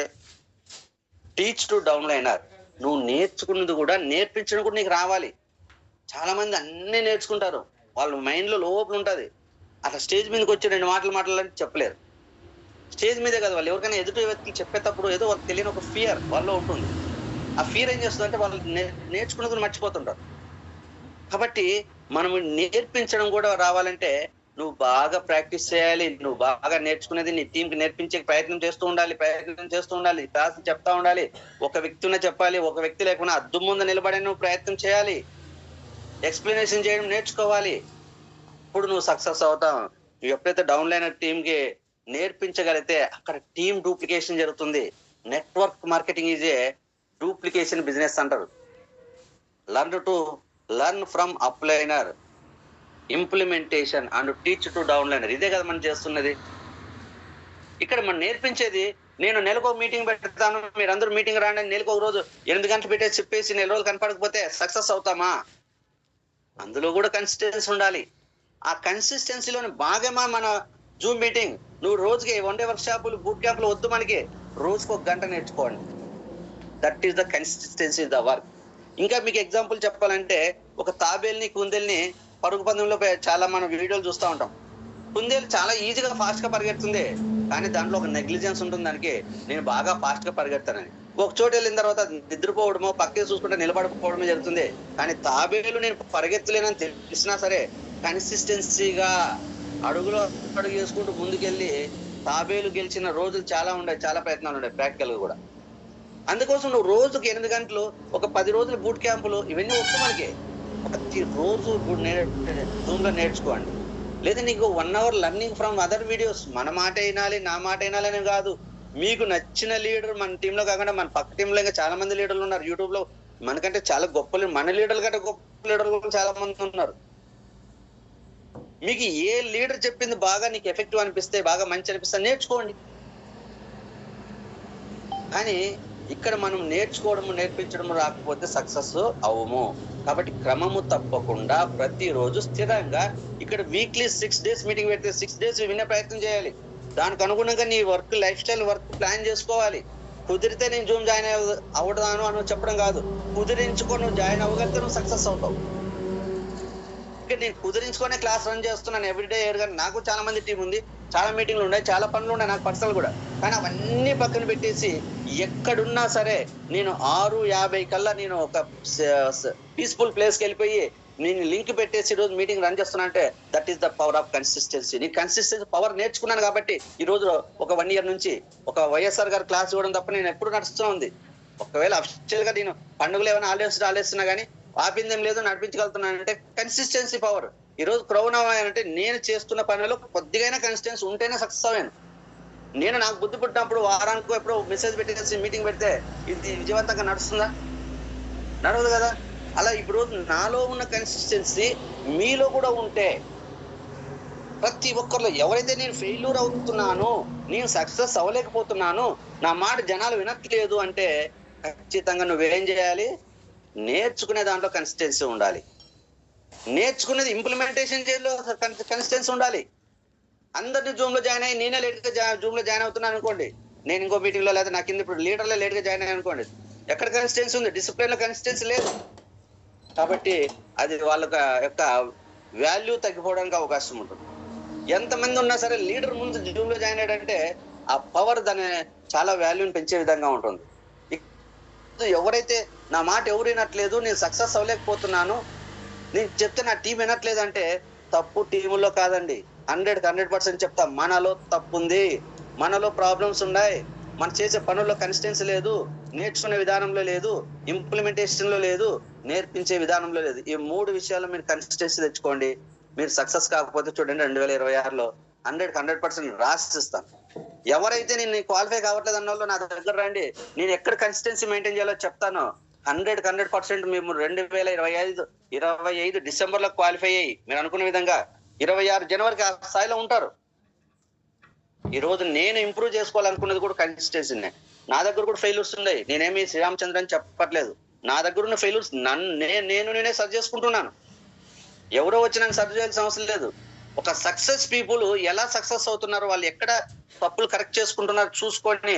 టీచ్ టు డౌన్లైనర్, నువ్వు నేర్చుకున్నది కూడా నేర్పించడం కూడా నీకు రావాలి. చాలా మంది అన్ని నేర్చుకుంటారు, వాళ్ళ మైండ్ లో లోపల ఉంటది. అట్లా స్టేజ్ మీదకి వచ్చి 2 మాటలు మాట్లాడాలంటే చెప్పలేరు. స్టేజ్ మీదే కదా, వాళ్ళు ఎవరికైనా ఎదుటి వ్యక్తికి చెప్పేటప్పుడు ఏదో వాళ్ళకి తెలియని ఒక ఫియర్ వాళ్ళలో ఉంటుంది. ఆ ఫియర్ ఏం చేస్తుంది అంటే వాళ్ళు నేర్చుకున్నది మర్చిపోతుంటారు. కాబట్టి మనం నేర్పించడం కూడా రావాలంటే నువ్వు బాగా ప్రాక్టీస్ చేయాలి. నువ్వు బాగా నేర్చుకునేది నీ టీంకి నేర్పించే ప్రయత్నం చేస్తూ ఉండాలి. క్లాస్ చెప్తా ఉండాలి. ఒక వ్యక్తినే చెప్పాలి, ఒక వ్యక్తి లేకుండా అద్దం ముందు నిలబడే నువ్వు ప్రయత్నం చేయాలి. ఎక్స్ప్లెనేషన్ చేయడం నేర్చుకోవాలి. ఇప్పుడు నువ్వు సక్సెస్ అవుతావు. నువ్వు ఎప్పుడైతే డౌన్లైనర్ టీమ్ కి నేర్పించగలిగితే అక్కడ టీమ్ డూప్లికేషన్ జరుగుతుంది. Network marketing is a duplication business అంటారు. Learn from upliner, implementation and teach to downliner. ఇదే కదా మనం చేస్తున్నది. ఇక్కడ మనం నేర్పించేది, నేను నెలకు మీటింగ్ పెడతాను, మీరందరూ మీటింగ్ రాండి, నెలకు ఒక రోజు 8 గంటలు పెట్టేసి చెప్పేసి 4 రోజులు కనపడకపోతే సక్సెస్ అవుతామా? అందులో కూడా కన్సిస్టెన్సీ ఉండాలి. ఆ కన్సిస్టెన్సీలోని భాగమా మన జూమ్ మీటింగ్. నువ్వు రోజుకి 1 డే వర్క్ షాపులు, బూట్ క్యాంపులు వద్దు, మనకి రోజుకు 1 గంట నేర్చుకోండి. That is the consistency the work. ఇంకా మీకు ఎగ్జాంపుల్ చెప్పాలంటే, ఒక తాబేల్ని, కుందేల్ని పరుగు పందెంలో చాలా మనం వీడియోలు చూస్తూ ఉంటాం. కుందేలు చాలా ఈజీగా ఫాస్ట్ గా పరిగెడుతుంది, కానీ దాంట్లో ఒక నెగ్లిజెన్స్ ఉంటుంది దానికి, నేను బాగా ఫాస్ట్ గా పరిగెడతానని. ఒక చోటు వెళ్ళిన తర్వాత నిద్రపోవడమో, పక్కకి చూసుకుంటే నిలబడిపోవడమో జరుగుతుంది. కానీ తాబేలు నేను పరిగెత్తలేనని తెలిసినా సరే కన్సిస్టెన్సీగా అడుగులో అడుగు వేసుకుంటూ ముందుకెళ్ళి తాబేలు గెలిచిన రోజులు చాలా ఉన్నాయి, చాలా ప్రయత్నాలు ఉన్నాయి ప్రాక్టికల్ గా కూడా. అందుకోసం నువ్వు రోజుకి 8 గంటలు, ఒక 10 రోజులు బూట్ క్యాంపులు, ఇవన్నీ వస్తూ మనకి ప్రతి రోజు జూమ్ లో నేర్చుకోండి. లేదా నీకు 1 hour learning from other videos. మన మాట వినాలి, నా మాట వినాలి అని కాదు. మీకు నచ్చిన లీడర్ మన టీంలో కాకుండా మన పక్క టీంలో ఇంకా చాలా మంది లీడర్లు ఉన్నారు. యూట్యూబ్ లో మనకంటే చాలా గొప్ప, మన లీడర్ల కంటే గొప్ప లీడర్లు చాలా మంది ఉన్నారు. మీకు ఏ లీడర్ చెప్పింది బాగా నీకు ఎఫెక్టివ్ అనిపిస్తే, బాగా మంచి అనిపిస్తే నేర్చుకోండి. కానీ ఇక్కడ మనం నేర్పించడం రాకపోతే సక్సెస్ అవ్వము. కాబట్టి క్రమము తప్పకుండా ప్రతిరోజు స్థిరంగా ఇక్కడ వీక్లీ 6 డేస్ మీటింగ్ పెడితే 6 డేస్ వినే ప్రయత్నం చేయాలి. దానికి అనుగుణంగా నీ work, life style work plan చేసుకోవాలి. కుదిరితే నేను జూమ్ జాయిన్ అవుతాను అని చెప్పడం కాదు. కుదిరించుకొని నువ్వు జాయిన్ అవ్వగలిగితే నువ్వు సక్సెస్ అవుతావు. నేను కుదిరించుకునే క్లాస్ రన్ చేస్తున్నాను ఎవ్రీడే 7 గంటలు. నాకు చాలా మంది టీం ఉంది, చాలా మీటింగ్లు ఉన్నాయి, చాలా పనులు ఉన్నాయి నాకు పర్సనల్ కూడా. కానీ అవన్నీ పక్కన పెట్టేసి ఎక్కడున్నా సరే నేను 6:50 కల్లా నేను ఒక పీస్ఫుల్ ప్లేస్కి వెళ్ళిపోయి నేను లింక్ పెట్టేసి ఈరోజు మీటింగ్ రన్ చేస్తున్నా అంటే that is the power of consistency. నేను కన్సిస్టెన్సీ పవర్ నేర్చుకున్నాను కాబట్టి ఈ రోజు ఒక 1 ఇయర్ నుంచి ఒక వైఎస్ఆర్ గారు క్లాస్ ఇవ్వడం తప్ప నేను ఎప్పుడు నడుస్తూ ఉంది. ఒకవేళ అఫిషియల్ గా నేను పండుగలు ఏమైనా ఆలోచిస్తున్నా కానీ ఆపిందేం లేదు, నడిపించగలుగుతున్నానంటే కన్సిస్టెన్సీ పవర్. ఈ రోజు క్రౌన్ అవ్వాలంటే నేను చేస్తున్న పనిలో కొద్దిగైనా కన్సిస్టెన్సీ ఉంటేనే సక్సెస్ అయ్యాను. నేను నాకు బుద్ధి పుట్టినప్పుడు వారానికి ఎప్పుడో మెసేజ్ పెట్టేసి మీటింగ్ పెడితే ఇది విజయవంతంగా నడుస్తుందా? నడవదు కదా. అలా ఇప్పుడు నాలో ఉన్న కన్సిస్టెన్సీ మీలో కూడా ఉంటే, ప్రతి ఒక్కరిలో ఎవరైతే నేను ఫెయిల్యూర్ అవుతున్నాను, నేను సక్సెస్ అవ్వలేకపోతున్నాను, నా మాట జనాలు వినట్లేదు అంటే ఖచ్చితంగా నువ్వేం చేయాలి? నేర్చుకునే దాంట్లో కన్సిస్టెన్సీ ఉండాలి, నేర్చుకునేది ఇంప్లిమెంటేషన్ చేయలో కన్సిస్టెన్సీ ఉండాలి. అందరినీ జూమ్ లో జాయిన్ అయ్యి నేనే లేట్ గా జూమ్ లో జాయిన్ అవుతున్నాను అనుకోండి, నేను ఇంకో మీటింగ్ లో లేదా నా కింద ఇప్పుడు లీడర్లో లేట్ గా జాయిన్ అయ్యాను అనుకోండి, ఎక్కడ కన్సిస్టెన్సీ ఉంది? డిసిప్లిన్ లో కన్సిస్టెన్సీ లేదు. కాబట్టి అది వాళ్ళ యొక్క వాల్యూ తగ్గిపోవడానికి అవకాశం ఉంటుంది. ఎంతమంది ఉన్నా సరే లీడర్ ముందు జూమ్ లో జాయిన్ అయ్యాడంటే ఆ పవర్ దాని చాలా వాల్యూని పెంచే విధంగా ఉంటుంది. ఎవరైతే నా మాట ఎవరు వినట్లేదు, నేను సక్సెస్ అవ్వలేకపోతున్నాను, నేను చెప్తే నా టీం వినట్లేదు అంటే తప్పు టీములో కాదండి. 100% చెప్తా, మనలో తప్పు ఉంది, మనలో ప్రాబ్లమ్స్ ఉన్నాయి, మనం చేసే పనుల్లో కన్సిస్టెన్సీ లేదు, నేర్చుకునే విధానంలో లేదు, ఇంప్లిమెంటేషన్ లో లేదు, నేర్పించే విధానంలో లేదు. ఈ 3 విషయాల్లో మీరు కన్సిస్టెన్సీ తెచ్చుకోండి. మీరు సక్సెస్ కాకపోతే చూడండి 2026లో 100% రాసిస్తాను. ఎవరైతే నేను క్వాలిఫై కావట్లేదు అన్న వాళ్ళు నా దగ్గర రండి, నేను ఎక్కడ కన్సిస్టెన్సీ మెయింటైన్ చేయాలో చెప్తాను. 100% మేము 2025 డిసెంబర్ లో క్వాలిఫై అయ్యి మీరు అనుకున్న విధంగా 26 జనవరికి ఆ స్థాయిలో ఉంటారు. ఈ రోజు నేను ఇంప్రూవ్ చేసుకోవాలనుకున్నది కూడా కన్సిస్టెన్సీనే. నా దగ్గర కూడా ఫెయిల్యూర్స్ ఉన్నాయి, నేనేమి శ్రీరామచంద్ర అని చెప్పట్లేదు. నా దగ్గర ఉన్న ఫెయిల్యూర్స్ నేనే సరి చేసుకుంటున్నాను. ఎవరో వచ్చి నాకు సరి చేయాల్సిన అవసరం లేదు. ఒక సక్సెస్ పీపుల్ ఎలా సక్సెస్ అవుతున్నారు, వాళ్ళు ఎక్కడ తప్పులు కరెక్ట్ చేసుకుంటున్నారు చూసుకొని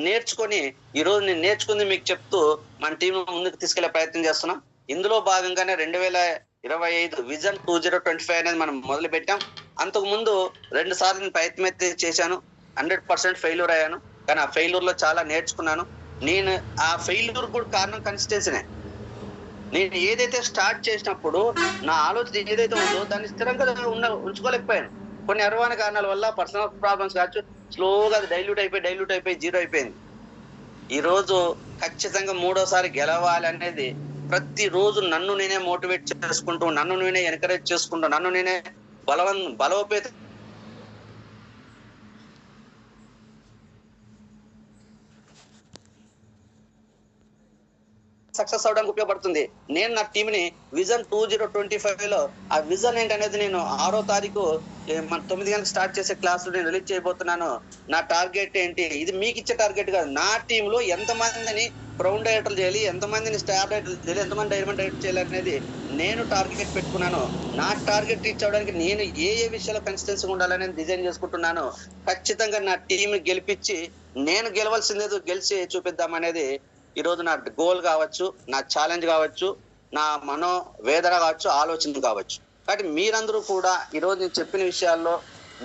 నేర్చుకొని ఈ రోజు నేను నేర్చుకుంది మీకు చెప్తూ మన టీం ముందుకు తీసుకెళ్లే ప్రయత్నం చేస్తున్నాం. ఇందులో భాగంగానే 2025 విజన్ 2025 అనేది మనం మొదలు పెట్టాం. అంతకు ముందు 2 సార్లు నేను ప్రయత్నం అయితే చేశాను, 100% ఫెయిల్యూర్ అయ్యాను. కానీ ఆ ఫెయిల్యూర్ లో చాలా నేర్చుకున్నాను. నేను ఆ ఫెయిల్యూర్ కూడా కారణం కన్సిస్టెన్సీనే. నేను ఏదైతే స్టార్ట్ చేసినప్పుడు నా ఆలోచన ఏదైతే ఉందో దాన్ని స్థిరంగా ఉంచుకోలేకపోయాను. కొన్ని అర్వాణ కారణాల వల్ల, పర్సనల్ ప్రాబ్లమ్స్ కావచ్చు, స్లోగా అది డైల్యూట్ అయిపోయి జీరో అయిపోయింది. ఈ రోజు ఖచ్చితంగా 3వసారి గెలవాలి అనేది ప్రతి రోజు నన్ను నేనే మోటివేట్ చేసుకుంటూ, నన్ను నేనే ఎంకరేజ్ చేసుకుంటూ, నన్ను నేనే బలోపేత సక్సెస్ అవడానికి ఉపయోగపడుతుంది. నేను నా టీమ్ ని విజన్ 2025 లో ఆ విజన్ ఏంటనేది నేను 6వ తారీఖు మన 9 గంటలకు స్టార్ట్ చేసే క్లాస్ నేను రిలీజ్ చేయబోతున్నాను. నా టార్గెట్ ఏంటి, ఇది మీకు ఇచ్చే టార్గెట్ కాదు. నా టీమ్ లో ఎంతమందిని బ్రౌన్ డైరెక్టర్లు చేయాలి, ఎంతమందిని స్టార్ డైరెక్టర్లు చేయాలి, ఎంతమంది డైమండ్ డైరెక్టర్ చేయాలి అనేది నేను టార్గెట్ పెట్టుకున్నాను. నా టార్గెట్ రీచ్ అవడానికి నేను ఏ విషయాల్లో కన్సిస్టెన్సీ ఉండాలని డిజైన్ చేసుకుంటున్నాను. ఖచ్చితంగా నా టీం గెలిపించి నేను గెలవాల్సిందేదో గెలిచి చూపిద్దామనేది ఈ రోజు నా గోల్ కావచ్చు, నా ఛాలెంజ్ కావచ్చు, నా మనోవేదన కావచ్చు, ఆలోచన కావచ్చు. కాబట్టి మీరందరూ కూడా ఈ రోజు నేను చెప్పిన విషయాల్లో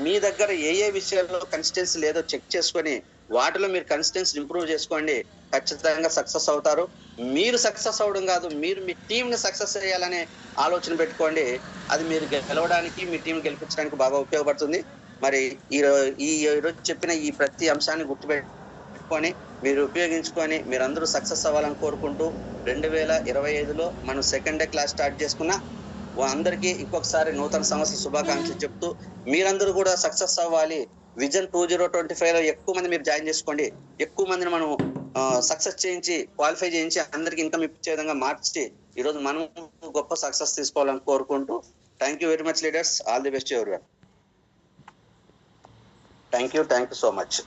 మీ దగ్గర ఏ విషయాల్లో కన్సిస్టెన్సీ లేదో చెక్ చేసుకొని వాటిలో మీరు కన్సిస్టెన్సీ ఇంప్రూవ్ చేసుకోండి. ఖచ్చితంగా సక్సెస్ అవుతారు. మీరు సక్సెస్ అవడం కాదు, మీరు మీ టీం ని సక్సెస్ చేయాలనే ఆలోచన పెట్టుకోండి. అది మీరు గెలవడానికి, మీ టీం గెలిపించడానికి బాగా ఉపయోగపడుతుంది. మరి ఈ రోజు చెప్పిన ఈ ప్రతి అంశాన్ని గుర్తుపెట్టుకొని మీరు ఉపయోగించుకొని మీరందరూ సక్సెస్ అవ్వాలని కోరుకుంటూ 2025లో మనం సెకండ్ డే క్లాస్ స్టార్ట్ చేసుకున్నా అందరికీ ఇంకొకసారి నూతన సంవత్సర శుభాకాంక్షలు చెప్తూ మీరందరూ కూడా సక్సెస్ అవ్వాలి. విజన్ 2025లో ఎక్కువ మంది మీరు జాయిన్ చేసుకోండి. ఎక్కువ మందిని మనం సక్సెస్ చేయించి, క్వాలిఫై చేయించి, అందరికి ఇన్కమ్ ఇచ్చే విధంగా మార్చి ఈ రోజు మనం గొప్ప సక్సెస్ తీసుకోవాలని కోరుకుంటూ thank you very much leaders. All the best everyone. Thank you so much.